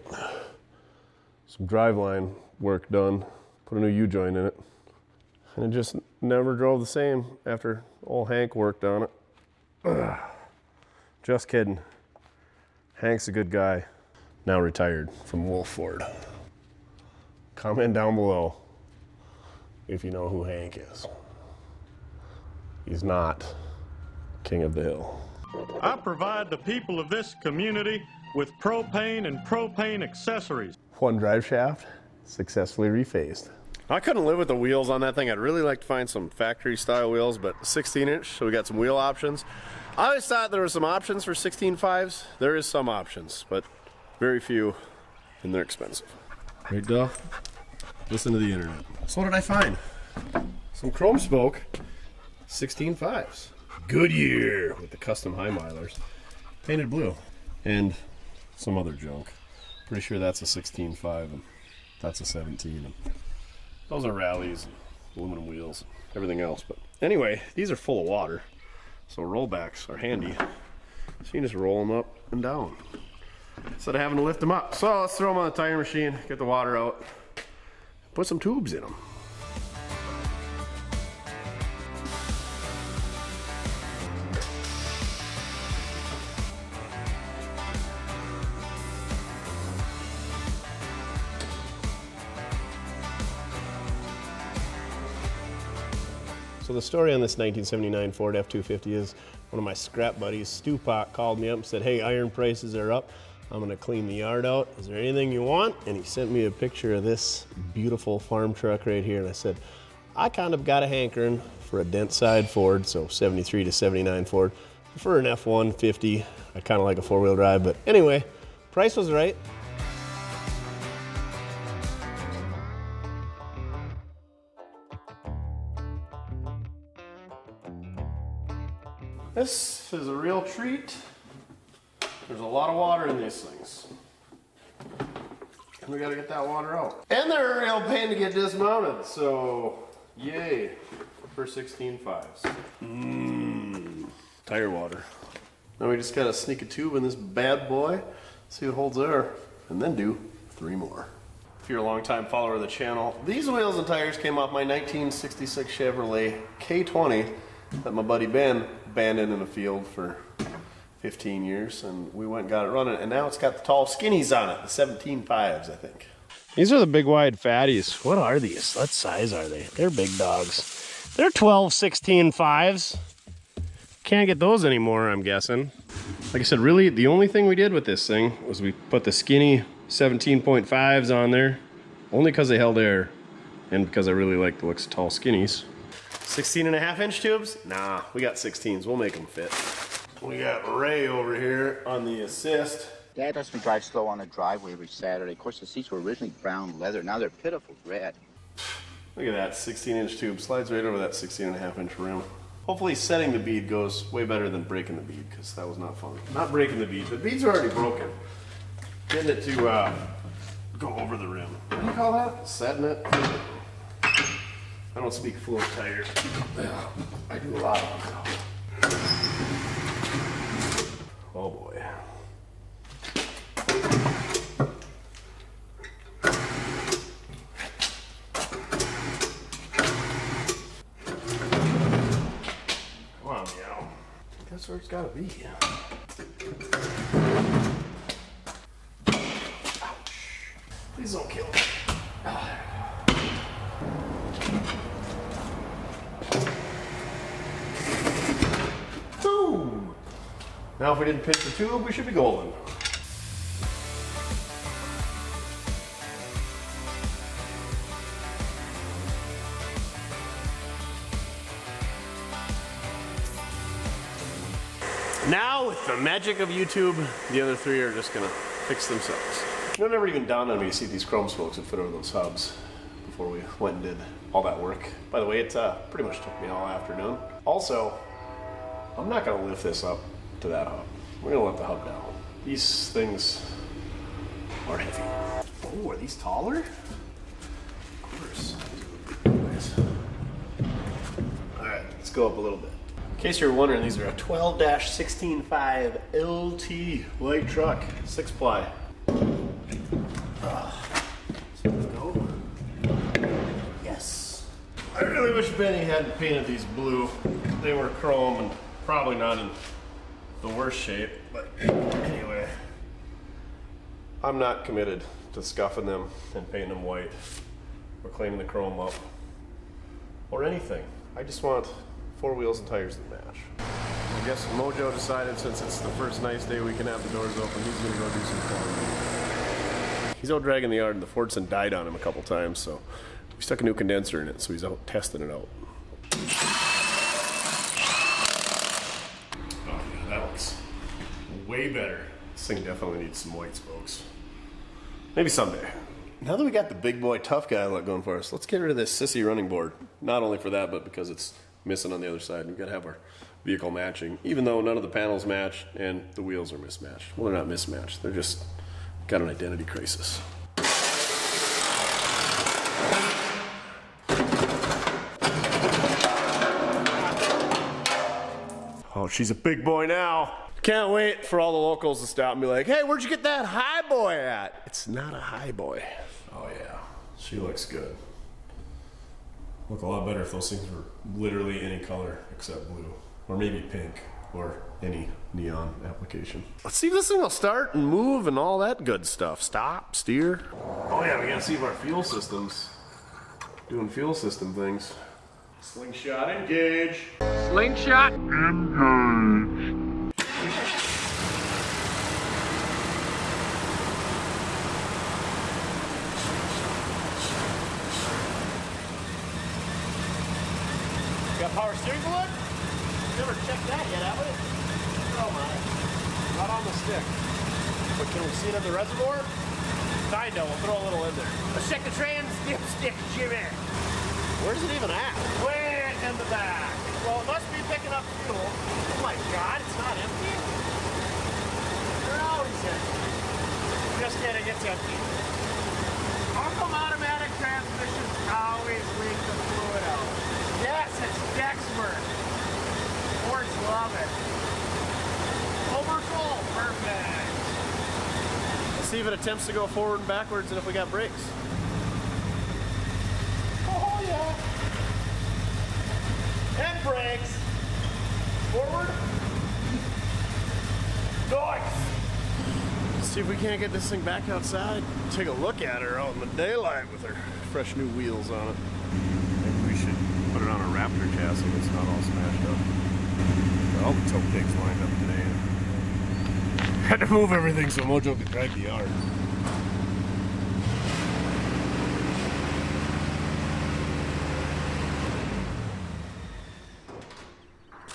some driveline work done, put a new U-joint in it. And it just never drove the same after old Hank worked on it. Ugh. Just kidding. Hank's a good guy. Now retired from Wolf Ford. Comment down below if you know who Hank is. He's not king of the hill. I provide the people of this community with propane and propane accessories. One drive shaft successfully rephased. I couldn't live with the wheels on that thing. I'd really like to find some factory style wheels, but 16-inch, so we got some wheel options. I always thought there were some options for 16.5s. There is some options, but very few, and they're expensive. Right, Duff? Listen to the internet. So what did I find? Some chrome spoke 16.5s. Goodyear with the custom high milers. Painted blue. And some other junk. Pretty sure that's a 16.5 and that's a 17. And those are rallies, aluminum wheels, everything else. But anyway, these are full of water. So rollbacks are handy. So you can just roll them up and down instead of having to lift them up. So let's throw them on the tire machine, get the water out, put some tubes in them. So the story on this 1979 Ford F-250 is one of my scrap buddies, Stu Pot, called me up and said, hey, iron prices are up. I'm gonna clean the yard out. Is there anything you want? And he sent me a picture of this beautiful farm truck right here. And I said, I kind of got a hankering for a dent side Ford, so 73 to 79 Ford. For an F-150, I kind of like a four-wheel drive, but anyway, price was right. This is a real treat. There's a lot of water in these things. And we gotta get that water out. And they're a real pain to get dismounted, so yay for 16.5s. Tire water. Now we just gotta sneak a tube in this bad boy, see what holds there, and then do 3 more. If you're a long-time follower of the channel, these wheels and tires came off my 1966 Chevrolet K20 that my buddy Ben abandoned in a field for 15 years, and we went and got it running, and now it's got the tall skinnies on it, the 17.5s, I think. These are the big wide fatties. What are these? What size are they? They're big dogs. They're 12, 16.5s. Can't get those anymore, I'm guessing. Like I said, really, the only thing we did with this thing was we put the skinny 17.5s on there, only because they held air, and because I really like the looks of tall skinnies. 16.5-inch tubes? Nah, we got 16s. We'll make them fit. We got Ray over here on the assist. Dad lets me drive slow on the driveway every Saturday. Of course, the seats were originally brown leather. Now they're pitiful red. Look at that 16-inch tube. Slides right over that 16.5-inch rim. Hopefully setting the bead goes way better than breaking the bead, because that was not fun. Not breaking the bead. The beads are already broken. Getting it to go over the rim. What do you call that? Setting it? I don't speak fluent tires. I do a lot of them. Oh boy. Come on, meow. That's where it's gotta be. Ouch. Please don't kill me. Boom! Now if we didn't pinch the tube, we should be golden. Now, with the magic of YouTube, the other 3 are just gonna fix themselves. You know, it never even dawned on me to see these chrome spokes that fit over those hubs before we went and did all that work. By the way, it pretty much took me all afternoon. Also, I'm not gonna lift this up to that hub. We're gonna let the hub down. These things are heavy. Oh, are these taller? Of course. All right, let's go up a little bit. In case you're wondering, these are a 12-16.5 LT light truck, 6-ply. So let's go. Yes. I really wish Benny hadn't painted these blue. They were chrome and probably not in the worst shape, but anyway. I'm not committed to scuffing them and painting them white or cleaning the chrome up or anything. I just want 4 wheels and tires that match. I guess Mojo decided, since it's the first nice day we can have the doors open, he's gonna go do some cleaning. He's out dragging the yard, and the Fordson died on him a couple times, so we stuck a new condenser in it, so he's out testing it out. Oh yeah, that looks way better. This thing definitely needs some white spokes. Maybe someday. Now that we got the big boy tough guy look going for us, let's get rid of this sissy running board. Not only for that, but because it's missing on the other side. We've got to have our vehicle matching, even though none of the panels match and the wheels are mismatched. Well, they're not mismatched. They're just got an identity crisis. Oh, she's a big boy now. Can't wait for all the locals to stop and be like, hey, where'd you get that high boy at? It's not a high boy. Oh yeah, she looks good. Look a lot better if those things were literally any color except blue, or maybe pink, or any neon application. Let's see if this thing will start and move and all that good stuff. Stop, steer. Oh yeah, we gotta see if our fuel system's doing fuel system things. Slingshot engage. Slingshot. Got power steering fluid? Never checked that yet, have we? Oh my. Not on the stick. But can we see it in the reservoir? Kinda, we'll throw a little in there. Let's check the trans dipstick, Jimmy. Where's it even at? Way in the back. Well, it must be picking up fuel. Oh my god, it's not empty? They're always empty. Just kidding, it's empty. How come automatic transmissions always leak the fluid out? Yes, it's Dexmer. Fords love it. Overfull, perfect. Let's see if it attempts to go forward and backwards and if we got brakes. Oh yeah. And brakes. Forward. Nice. Let's see if we can't get this thing back outside. Take a look at her out in the daylight with her fresh new wheels on it. Maybe we should put it on a Raptor chassis that's not all smashed up. All the tow pigs lined up today. Had to move everything so Mojo could drive the yard.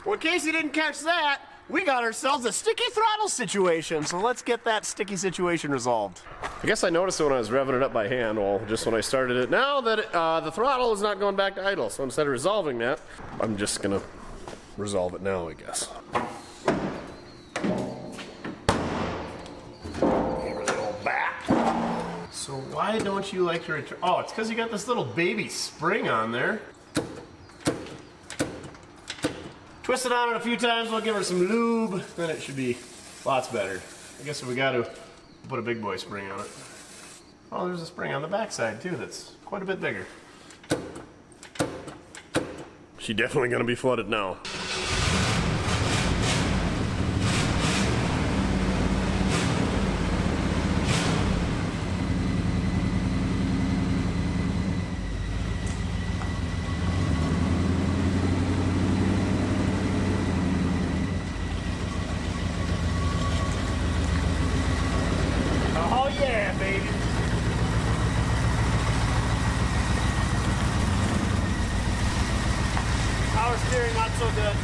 Well, in case you didn't catch that, we got ourselves a sticky throttle situation, so let's get that sticky situation resolved. I guess I noticed it when I was revving it up by hand, well, just when I started it. Now that the throttle is not going back to idle, so instead of resolving that, I'm just gonna resolve it now, I guess. So why don't you like to return? Oh, it's because you got this little baby spring on there. Twist it on it a few times, we'll give her some lube, then it should be lots better. I guess if we got to put a big boy spring on it. Oh, there's a spring on the backside too that's quite a bit bigger. She's definitely gonna be flooded now. Steering not so good.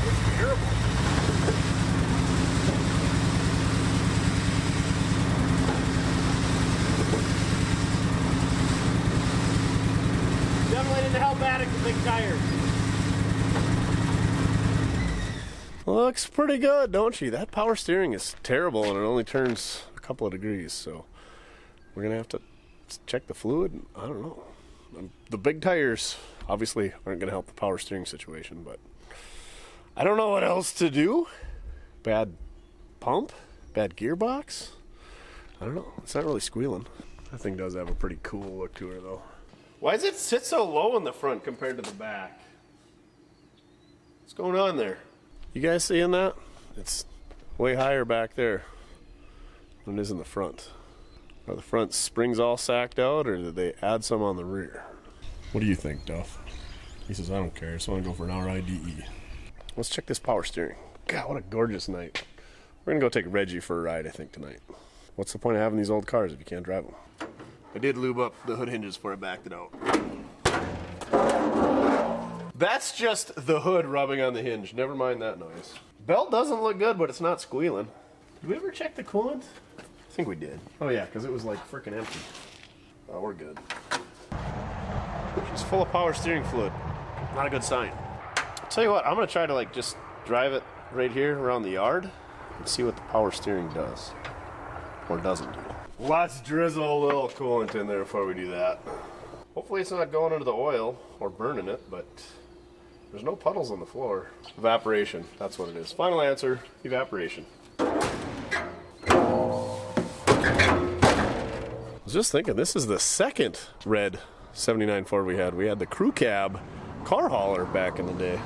It's terrible. Definitely didn't help adding the big tires. Looks pretty good, don't she? That power steering is terrible and it only turns a couple of degrees, so we're gonna have to check the fluid. I don't know. The big tires obviously aren't going to help the power steering situation, but I don't know what else to do. Bad pump? Bad gearbox? I don't know. It's not really squealing. That thing does have a pretty cool look to her, though. Why does it sit so low in the front compared to the back? What's going on there? You guys seeing that? It's way higher back there than it is in the front. Are the front springs all sacked out, or did they add some on the rear? What do you think, Duff? He says, I don't care. I just want to go for an RIDE. Let's check this power steering. God, what a gorgeous night. We're going to go take Reggie for a ride, I think, tonight. What's the point of having these old cars if you can't drive them? I did lube up the hood hinges before I backed it out. That's just the hood rubbing on the hinge. Never mind that noise. Belt doesn't look good, but it's not squealing. Did we ever check the coolant? I think we did. Oh yeah, because it was like freaking empty. Oh, we're good. She's full of power steering fluid. Not a good sign. I'll tell you what, I'm gonna try to like just drive it right here around the yard and see what the power steering does. Or doesn't do. Let's drizzle a little coolant in there before we do that. Hopefully it's not going into the oil or burning it, but there's no puddles on the floor. Evaporation, that's what it is. Final answer, evaporation. I was just thinking, this is the second red 79 Ford we had. We had the crew cab car hauler back in the day.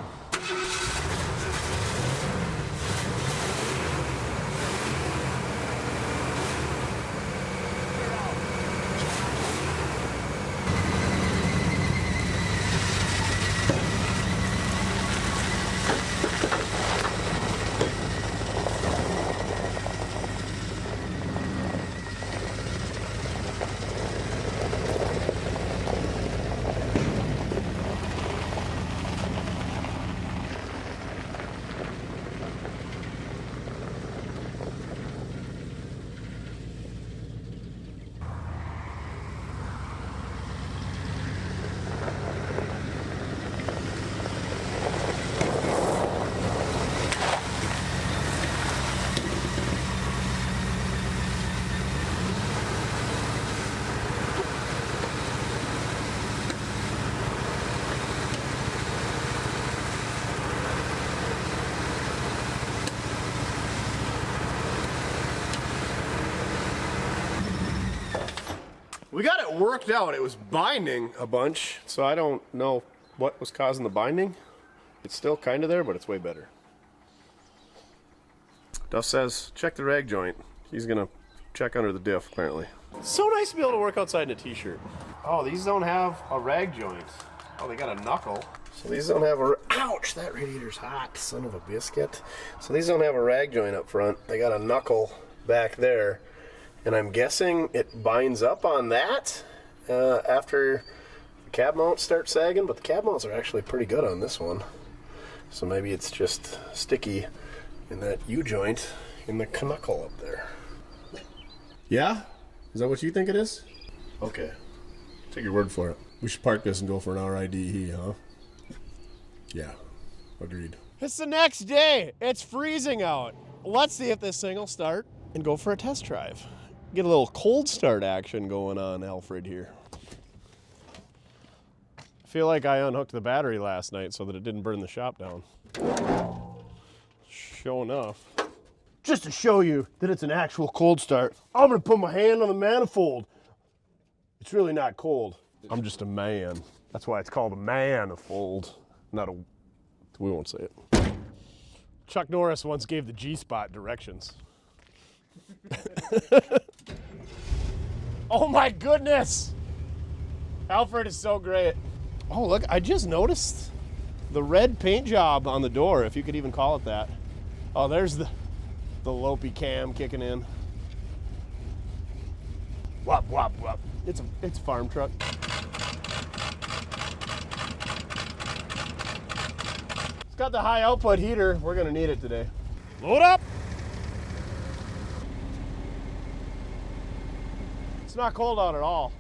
We got it worked out. It was binding a bunch, so I don't know what was causing the binding. It's still kind of there, but it's way better. Duff says, check the rag joint. He's gonna check under the diff, apparently. So nice to be able to work outside in a t-shirt. Oh, these don't have a rag joint. Oh, they got a knuckle. So these don't have a, ouch, that radiator's hot, son of a biscuit. So these don't have a rag joint up front. They got a knuckle back there. And I'm guessing it binds up on that after the cab mounts start sagging, but the cab mounts are actually pretty good on this one. So maybe it's just sticky in that U-joint in the knuckle up there. Yeah? Is that what you think it is? Okay. Take your word for it. We should park this and go for an RIDE, huh? Yeah. Agreed. It's the next day. It's freezing out. Let's see if this thing will start and go for a test drive. Get a little cold start action going on, Alfred, here. I feel like I unhooked the battery last night so that it didn't burn the shop down. Sure enough. Just to show you that it's an actual cold start, I'm gonna put my hand on the manifold. It's really not cold. I'm just a man. That's why it's called a manifold, not a, we won't say it. Chuck Norris once gave the G-spot directions. Oh my goodness! Alfred is so great. Oh look, I just noticed the red paint job on the door, if you could even call it that. Oh, there's the Lopey cam kicking in. Wop, wop, wop. It's a farm truck. It's got the high output heater. We're gonna need it today. Load up! It's not cold out at all.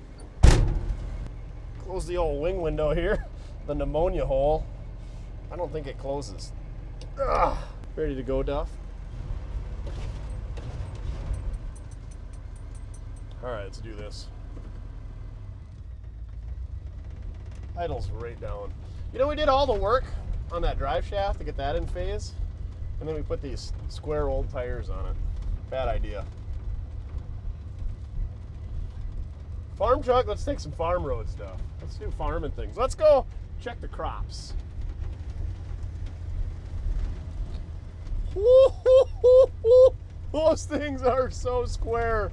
Close the old wing window here, the pneumonia hole. I don't think it closes. Ugh. Ready to go, Duff? All right, let's do this. Idle's right down. You know, we did all the work on that drive shaft to get that in phase, and then we put these square old tires on it. Bad idea. Farm truck, let's take some farm road stuff. Let's do farming things. Let's go check the crops. Those things are so square.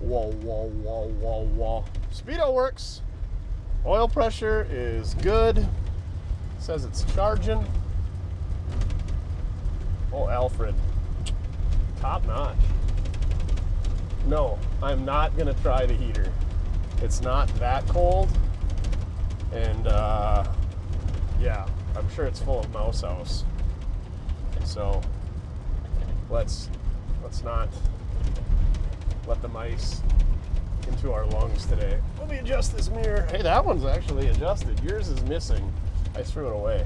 Whoa, whoa, whoa, whoa, whoa. Speedo works. Oil pressure is good. It says it's charging. Oh, Alfred. Top notch. No, I'm not gonna try the heater. It's not that cold. And yeah, I'm sure it's full of mouse house. So let's not let the mice into our lungs today. Let me adjust this mirror. Hey, that one's actually adjusted. Yours is missing. I threw it away.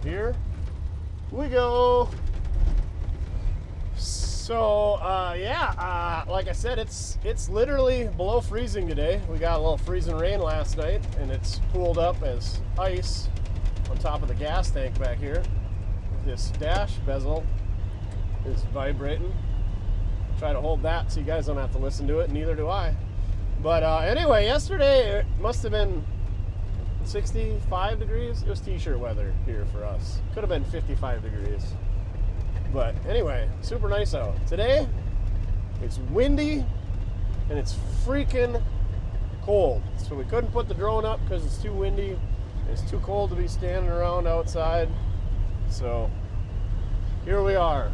Here we go. So yeah, like I said, it's literally below freezing today. We got a little freezing rain last night, and it's pooled up as ice on top of the gas tank back here. This dash bezel is vibrating. Try to hold that so you guys don't have to listen to it, neither do I. But anyway, yesterday it must have been 65 degrees. It was t-shirt weather here for us. Could have been 55 degrees. But anyway, super nice out. Today, it's windy and it's freaking cold. So we couldn't put the drone up because it's too windy. It's too cold to be standing around outside. So here we are.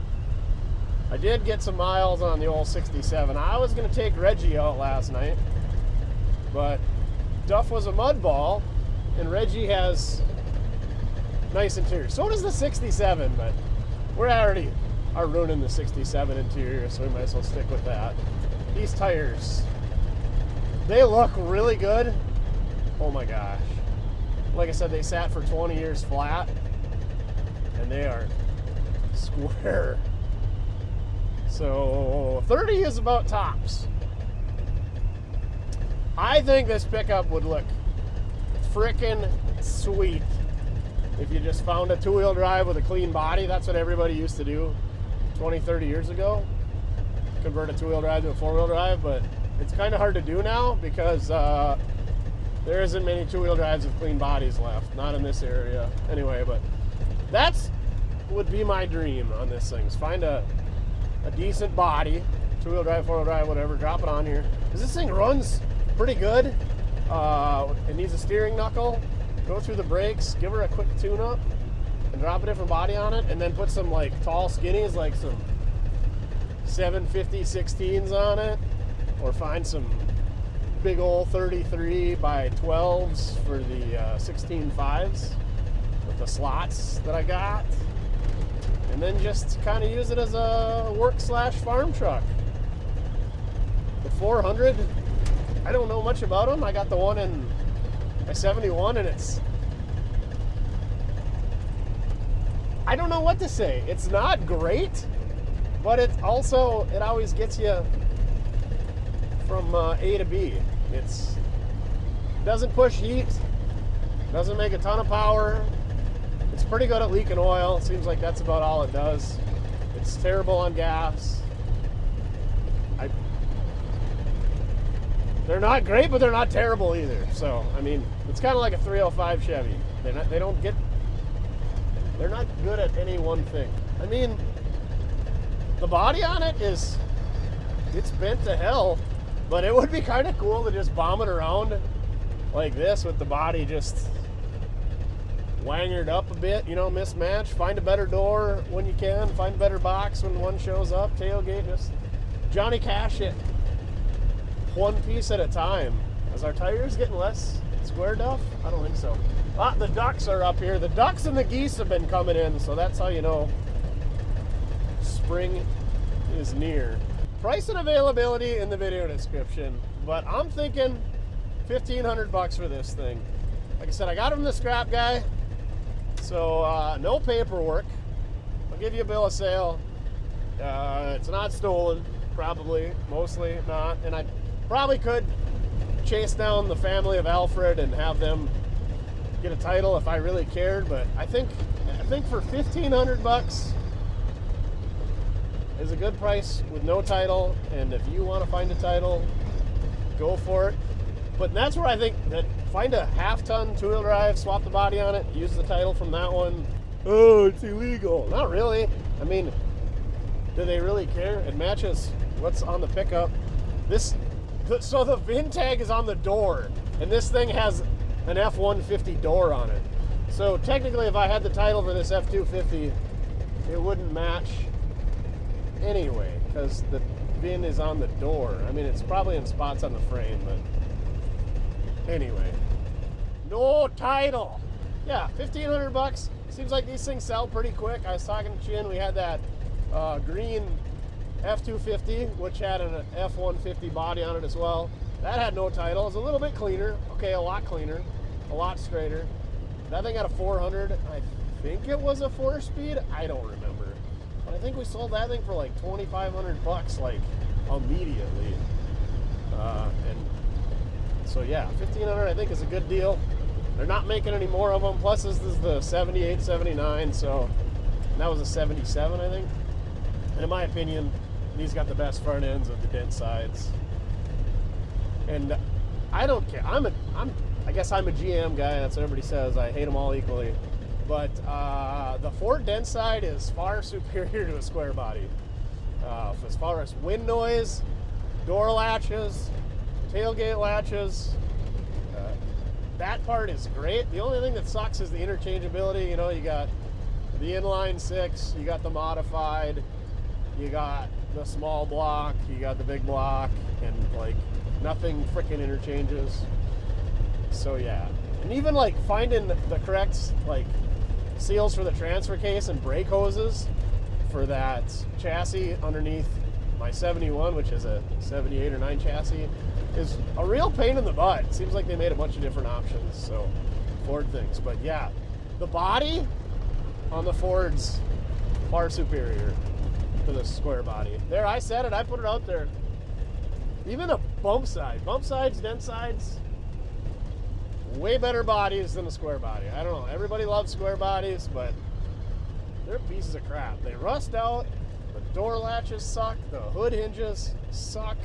I did get some miles on the old 67. I was gonna take Reggie out last night, but Duff was a mud ball and Reggie has nice interior. So does the 67, but we're already are ruining the 67 interior, so we might as well stick with that. These tires, they look really good. Oh my gosh. Like I said, they sat for 20 years flat, and they are square. So 30 is about tops. I think this pickup would look frickin' sweet if you just found a two-wheel drive with a clean body. That's what everybody used to do 20, 30 years ago. Convert a two-wheel drive to a four-wheel drive, but it's kind of hard to do now because there isn't many two-wheel drives with clean bodies left. Not in this area. Anyway, but that's would be my dream on this thing. Is find a decent body, two-wheel drive, four-wheel drive, whatever, drop it on here. Because this thing runs pretty good. It needs a steering knuckle. Go through the brakes, give her a quick tune-up, and drop a different body on it, and then put some like tall skinnies, like some 750 16s on it, or find some big old 33 by 12s for the 16 5s with the slots that I got, and then just kind of use it as a work/farm truck. The 400, I don't know much about them. I got the one in my 71, and I don't know what to say. It's not great, but it always gets you from A to B. It doesn't push heat, doesn't make a ton of power. It's pretty good at leaking oil. It seems like that's about all it does. It's terrible on gas. They're not great, but they're not terrible either. So, I mean, it's kind of like a 305 Chevy. They're not good at any one thing. I mean, the body on it it's bent to hell, but it would be kind of cool to just bomb it around like this with the body just wangered up a bit, you know, mismatched. Find a better door when you can. Find a better box when one shows up. Tailgate, just Johnny Cash it one piece at a time. Is our tires getting less square, Duff? I don't think so. The ducks are up here. The ducks and the geese have been coming in, so that's how you know spring is near. Price and availability in the video description, but I'm thinking $1,500 for this thing. Like I said, I got it from the scrap guy, so no paperwork. I'll give you a bill of sale. It's not stolen, probably, mostly not, and I probably could chase down the family of Alfred and have them get a title if I really cared, but I think for $1,500 is a good price with no title, and if you want to find a title, go for it. But that's where I think that find a half-ton two-wheel drive, swap the body on it, use the title from that one. Oh, it's illegal. Not really. I mean, do they really care? It matches what's on the pickup. So the VIN tag is on the door, and this thing has an F-150 door on it. So technically, if I had the title for this F-250, it wouldn't match anyway, because the VIN is on the door. I mean, it's probably in spots on the frame, but anyway. No title. Yeah, $1,500. Seems like these things sell pretty quick. I was talking to Chin. We had that green F-250, which had an F-150 body on it as well. That had no title. It was a little bit cleaner. Okay, a lot cleaner, a lot straighter. That thing had a 400. I think it was a 4-speed. I don't remember. But I think we sold that thing for like $2,500, like immediately. And so yeah, $1,500 I think is a good deal. They're not making any more of them. Plus, this is the 78, 79. So that was a 77, I think. And in my opinion, these got the best front ends of the dent sides. And I don't care. I guess I'm a GM guy. That's what everybody says. I hate them all equally. But the Ford dent side is far superior to a square body. As far as wind noise, door latches, tailgate latches, that part is great. The only thing that sucks is the interchangeability. You know, you got the inline 6, you got the modified, you got the small block, you got the big block, and like nothing freaking interchanges. So yeah, and even like finding the correct like seals for the transfer case and brake hoses for that chassis underneath my 71, which is a 78 or 9 chassis, is a real pain in the butt. It seems like they made a bunch of different options, so Ford things. But yeah, the body on the Ford's far superior to the square body. There, I said it, I put it out there. Even a bump sides, dent sides, way better bodies than a square body. I don't know, everybody loves square bodies, but they're pieces of crap. They rust out, the door latches suck, the hood hinges suck.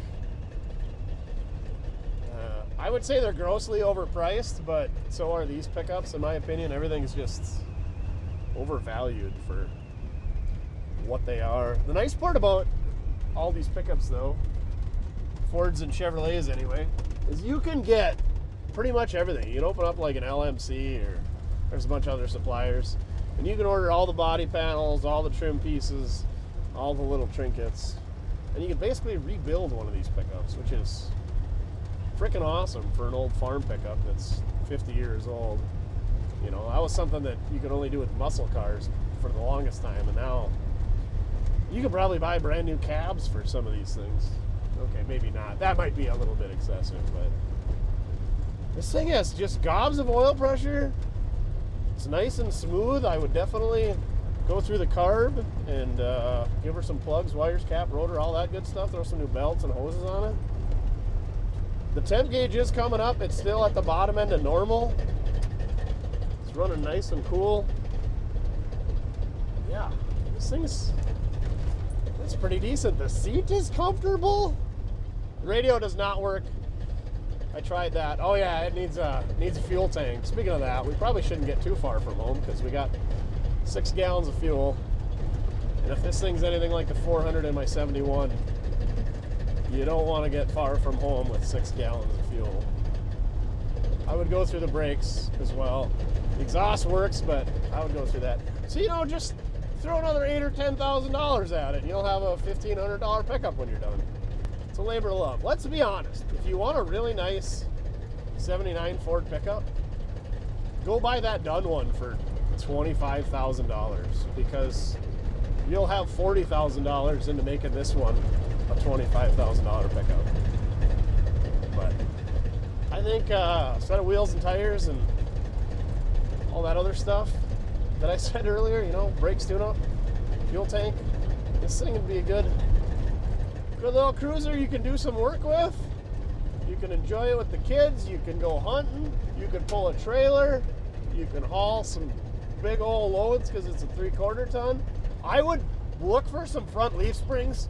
I would say they're grossly overpriced, but so are these pickups, in my opinion. Everything's just overvalued for what they are. The nice part about all these pickups, though, Fords and Chevrolets anyway, is you can get pretty much everything. You can open up like an LMC, or there's a bunch of other suppliers, and you can order all the body panels, all the trim pieces, all the little trinkets, and you can basically rebuild one of these pickups, which is freaking awesome for an old farm pickup that's 50 years old. You know, that was something that you could only do with muscle cars for the longest time, and now you could probably buy brand new cabs for some of these things. Okay, maybe not. That might be a little bit excessive, but this thing has just gobs of oil pressure. It's nice and smooth. I would definitely go through the carb and give her some plugs, wires, cap, rotor, all that good stuff. Throw some new belts and hoses on it. The temp gauge is coming up. It's still at the bottom end of normal. It's running nice and cool. Yeah, this thing's, it's pretty decent. The seat is comfortable. The radio does not work. I tried that. Oh yeah, it needs a fuel tank. Speaking of that, we probably shouldn't get too far from home because we got 6 gallons of fuel. And if this thing's anything like the 400 in my 71, you don't want to get far from home with 6 gallons of fuel. I would go through the brakes as well. The exhaust works, but I would go through that. So, you know, just throw another $8,000 or $10,000 at it, and you'll have a $1,500 pickup when you're done. It's a labor of love. Let's be honest. If you want a really nice 79 Ford pickup, go buy that done one for $25,000, because you'll have $40,000 into making this one a $25,000 pickup. But I think a set of wheels and tires and all that other stuff that I said earlier, you know, brakes, tune-up, fuel tank, this thing would be a good little cruiser you can do some work with. You can enjoy it with the kids. You can go hunting. You can pull a trailer. You can haul some big old loads because it's a 3/4 ton. I would look for some front leaf springs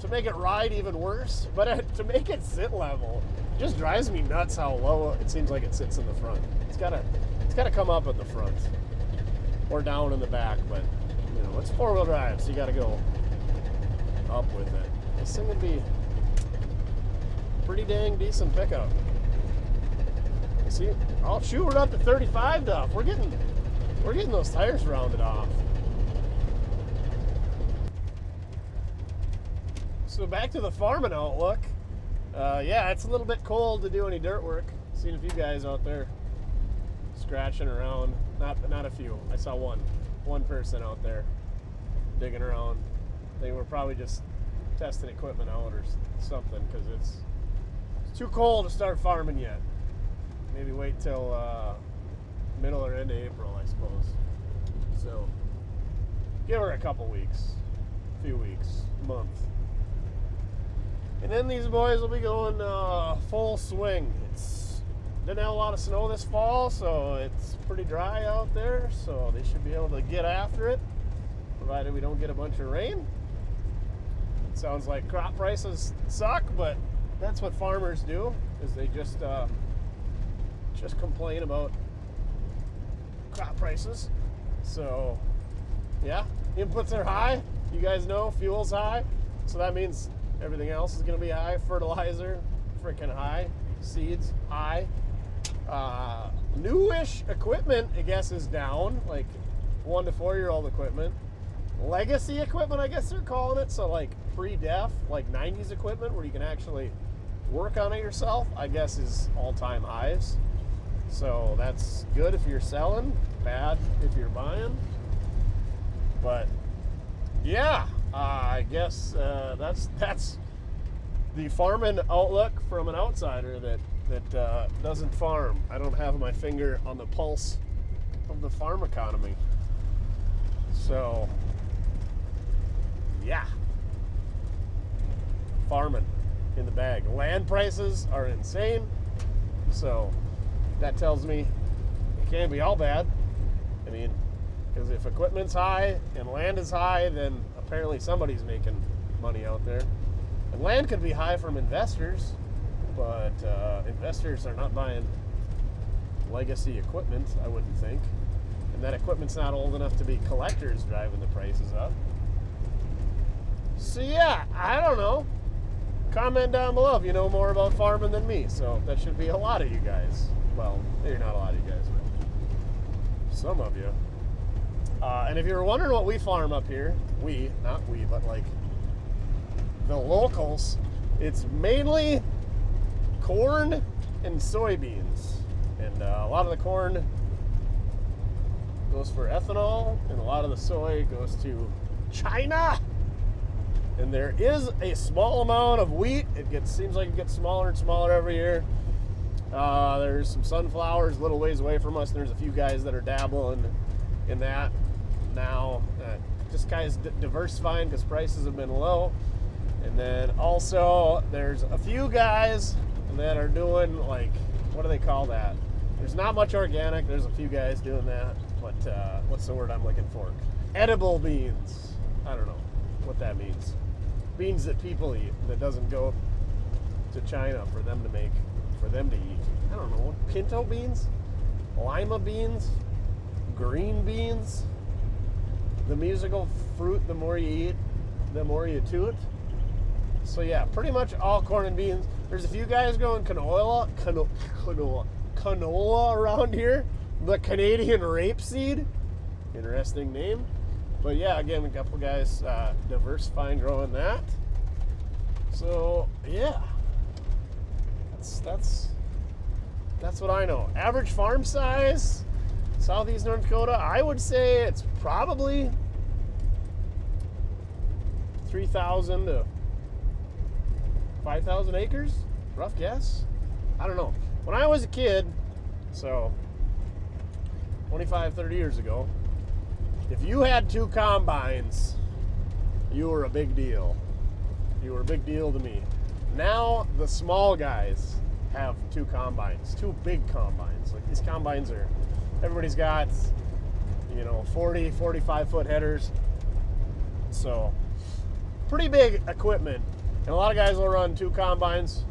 to make it ride even worse, but to make it sit level, it just drives me nuts how low it seems like it sits in the front. It's gotta come up at the front or down in the back, but you know, it's 4-wheel drive, so you gotta go up with it. This thing would be a pretty dang decent pickup. See, oh shoot, we're up to 35 Duff. We're getting those tires rounded off. So back to the farming outlook. Yeah, it's a little bit cold to do any dirt work. Seen a few guys out there scratching around. Not a few. I saw one person out there digging around. They were probably just testing equipment out or something, because it's too cold to start farming yet. Maybe wait till middle or end of April, I suppose. So give her a couple weeks, few weeks, month. And then these boys will be going full swing. Didn't have a lot of snow this fall, so it's pretty dry out there, so they should be able to get after it, provided we don't get a bunch of rain. It sounds like crop prices suck, but that's what farmers do, is they just complain about crop prices. So yeah, inputs are high. You guys know fuel's high, so that means everything else is going to be high. Fertilizer, freaking high. Seeds, high. Newish equipment, I guess, is down, like 1 to 4 year old equipment. Legacy equipment, I guess they're calling it. So like pre-def, like 90s equipment where you can actually work on it yourself, I guess is all-time highs. So that's good if you're selling, bad if you're buying. But yeah, I guess that's the farming outlook from an outsider that doesn't farm. I don't have my finger on the pulse of the farm economy. So yeah, farming in the bag. Land prices are insane, so that tells me it can't be all bad. I mean, because if equipment's high and land is high, then apparently somebody's making money out there. And land could be high from investors. but investors are not buying legacy equipment, I wouldn't think. And that equipment's not old enough to be collectors driving the prices up. So yeah, I don't know. Comment down below if you know more about farming than me. So that should be a lot of you guys. Well, maybe not a lot of you guys, but some of you. And if you're wondering what we farm up here, not we, but like the locals, it's mainly corn and soybeans. And a lot of the corn goes for ethanol, and a lot of the soy goes to China. And there is a small amount of wheat. Seems like it gets smaller and smaller every year. There's some sunflowers a little ways away from us. There's a few guys that are dabbling in that now. Just guys diversifying because prices have been low. And then also there's a few guys that are doing, like, what do they call that? There's not much organic. There's a few guys doing that. But what's the word I'm looking for? Edible beans. I don't know what that means. Beans that people eat, that doesn't go to China for them to make, for them to eat. I don't know. Pinto beans? Lima beans? Green beans? The musical fruit, the more you eat, the more you toot. So yeah, pretty much all corn and beans. There's a few guys growing canola around here. The Canadian rapeseed. Interesting name. But yeah, again, a couple guys diversifying, growing that. So yeah, that's what I know. Average farm size, Southeast North Dakota, I would say it's probably 3,000 to 5,000 acres. Rough guess. I don't know. When I was a kid, so 25, 30 years ago, if you had 2 combines, you were a big deal. You were a big deal to me. Now the small guys have 2 combines, 2 big combines. Like these combines are, everybody's got, 40, 45 foot headers. So pretty big equipment. And a lot of guys will run 2 combines.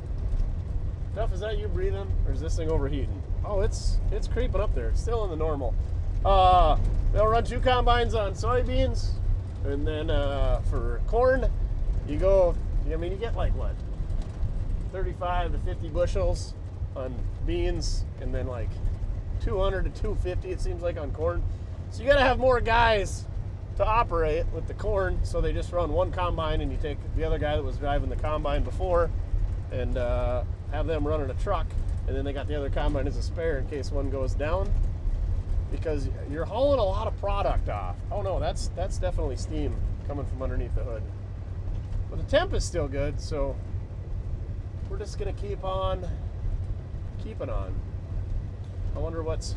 Duff, is that you breathing, or is this thing overheating? Oh, it's creeping up there. It's still in the normal. They'll run 2 combines on soybeans, and then for corn, you get like what, 35 to 50 bushels on beans, and then like 200 to 250 it seems like on corn. So you got to have more guys to operate with the corn, so they just run 1 combine, and you take the other guy that was driving the combine before and have them running a truck, and then they got the other combine as a spare in case one goes down, because you're hauling a lot of product off. Oh no, that's definitely steam coming from underneath the hood. But the temp is still good, so we're just gonna keep on keeping on. I wonder what's,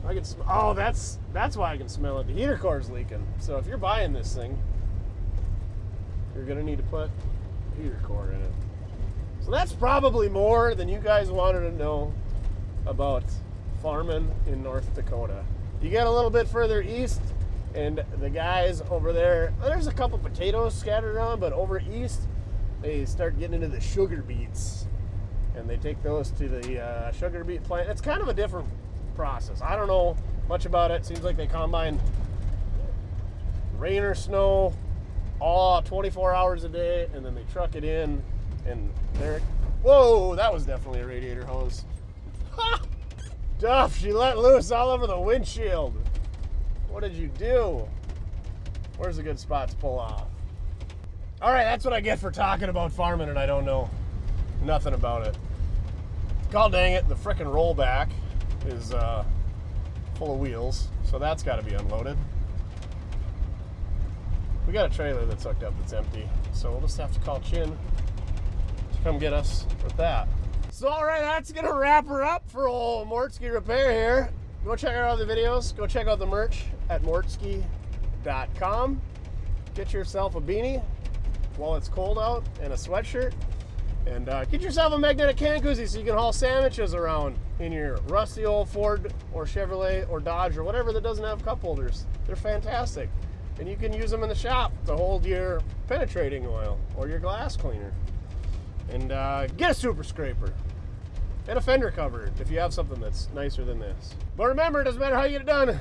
I can, oh, that's why I can smell it. The heater core is leaking. So if you're buying this thing, you're gonna need to put a heater core in it. So that's probably more than you guys wanted to know about farming in North Dakota. You get a little bit further east, and the guys over there, there's a couple potatoes scattered around, but over east, they start getting into the sugar beets, and they take those to the sugar beet plant. It's kind of a different process. I don't know much about it. Seems like they combine rain or snow all 24 hours a day, and then they truck it in, and there, whoa, that was definitely a radiator hose. Ha! Duff, she let loose all over the windshield. What did you do? Where's a good spot to pull off? All right, that's what I get for talking about farming and I don't know nothing about it. God dang it, the frickin' rollback is full of wheels, so that's gotta be unloaded. We got a trailer that's hooked up that's empty, so we'll just have to call Chin to come get us with that. So all right, that's gonna wrap her up for old Mortske Repair here. Go check out other videos. Go check out the merch at mortskerepair.com. Get yourself a beanie while it's cold out and a sweatshirt. And get yourself a magnetic can koozie so you can haul sandwiches around in your rusty old Ford or Chevrolet or Dodge or whatever that doesn't have cup holders. They're fantastic. And you can use them in the shop to hold your penetrating oil or your glass cleaner. And get a super scraper. And a fender cover if you have something that's nicer than this. But remember, it doesn't matter how you get it done,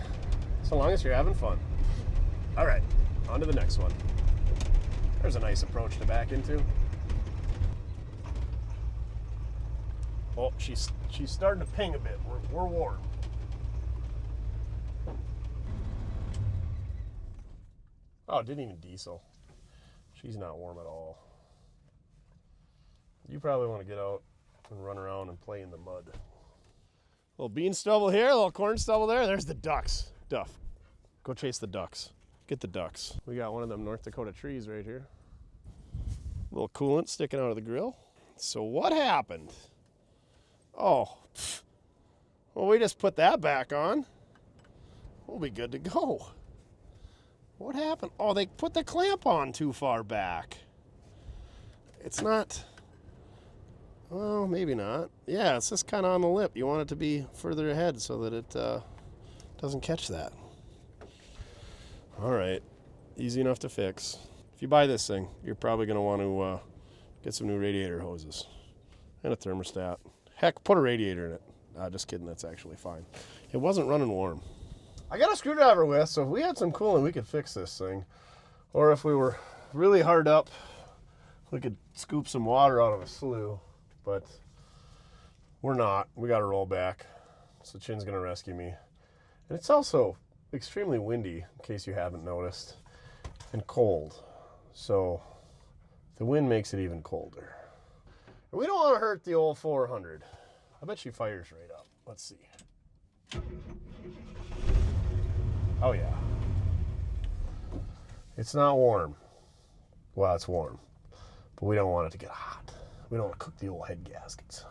so long as you're having fun. All right, on to the next one. There's a nice approach to back into. Oh, she's starting to ping a bit. We're warm. Oh, it didn't even diesel. She's not warm at all. You probably want to get out and run around and play in the mud. Little bean stubble here, a little corn stubble there. There's the ducks. Duff, go chase the ducks. Get the ducks. We got one of them North Dakota trees right here. A little coolant sticking out of the grill. So what happened? Oh, well, we just put that back on. We'll be good to go. What happened? Oh, they put the clamp on too far back. It's not, well, maybe not. Yeah, it's just kind of on the lip. You want it to be further ahead so that it doesn't catch that. All right, easy enough to fix. If you buy this thing, you're probably going to want to get some new radiator hoses and a thermostat. Heck, put a radiator in it. Just kidding, that's actually fine. It wasn't running warm. I got a screwdriver with, so if we had some coolant, we could fix this thing. Or if we were really hard up, we could scoop some water out of a slough, but we're not. We got to roll back, so Chin's going to rescue me. And it's also extremely windy, in case you haven't noticed, and cold. So the wind makes it even colder. We don't want to hurt the old 400. I bet she fires right up. Let's see. Oh yeah. It's not warm. Well, it's warm, but we don't want it to get hot. We don't want to cook the old head gaskets.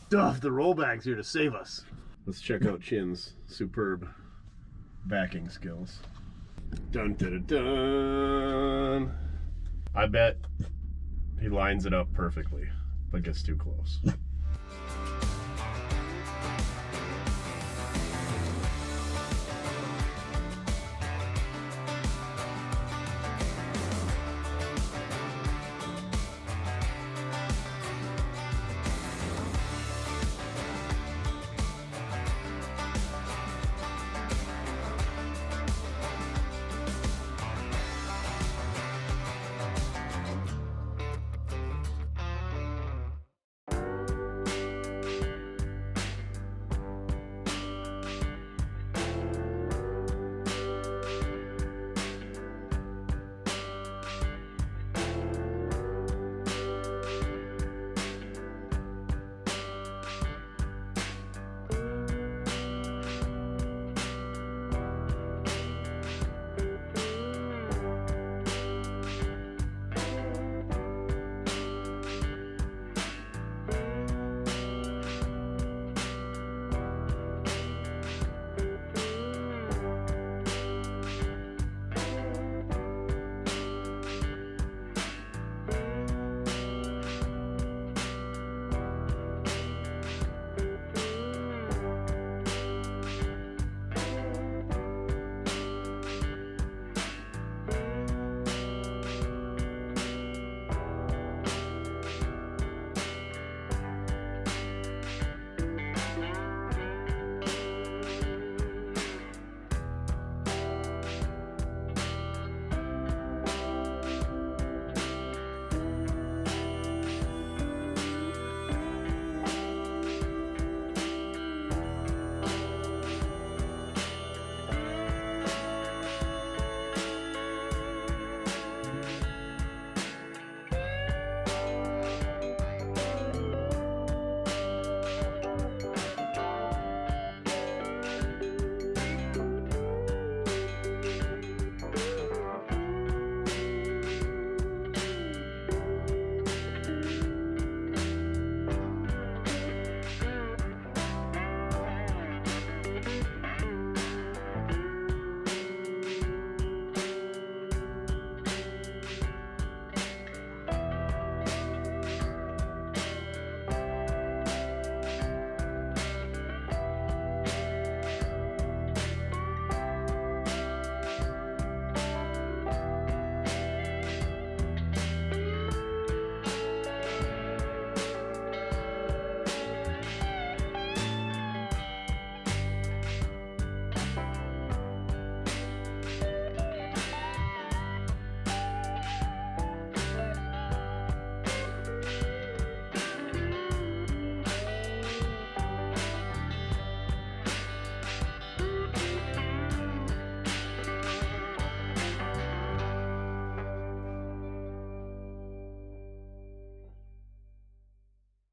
Duff, the rollback's here to save us. Let's check out Chin's superb backing skills. Dun dun dun dun. I bet he lines it up perfectly, but gets too close.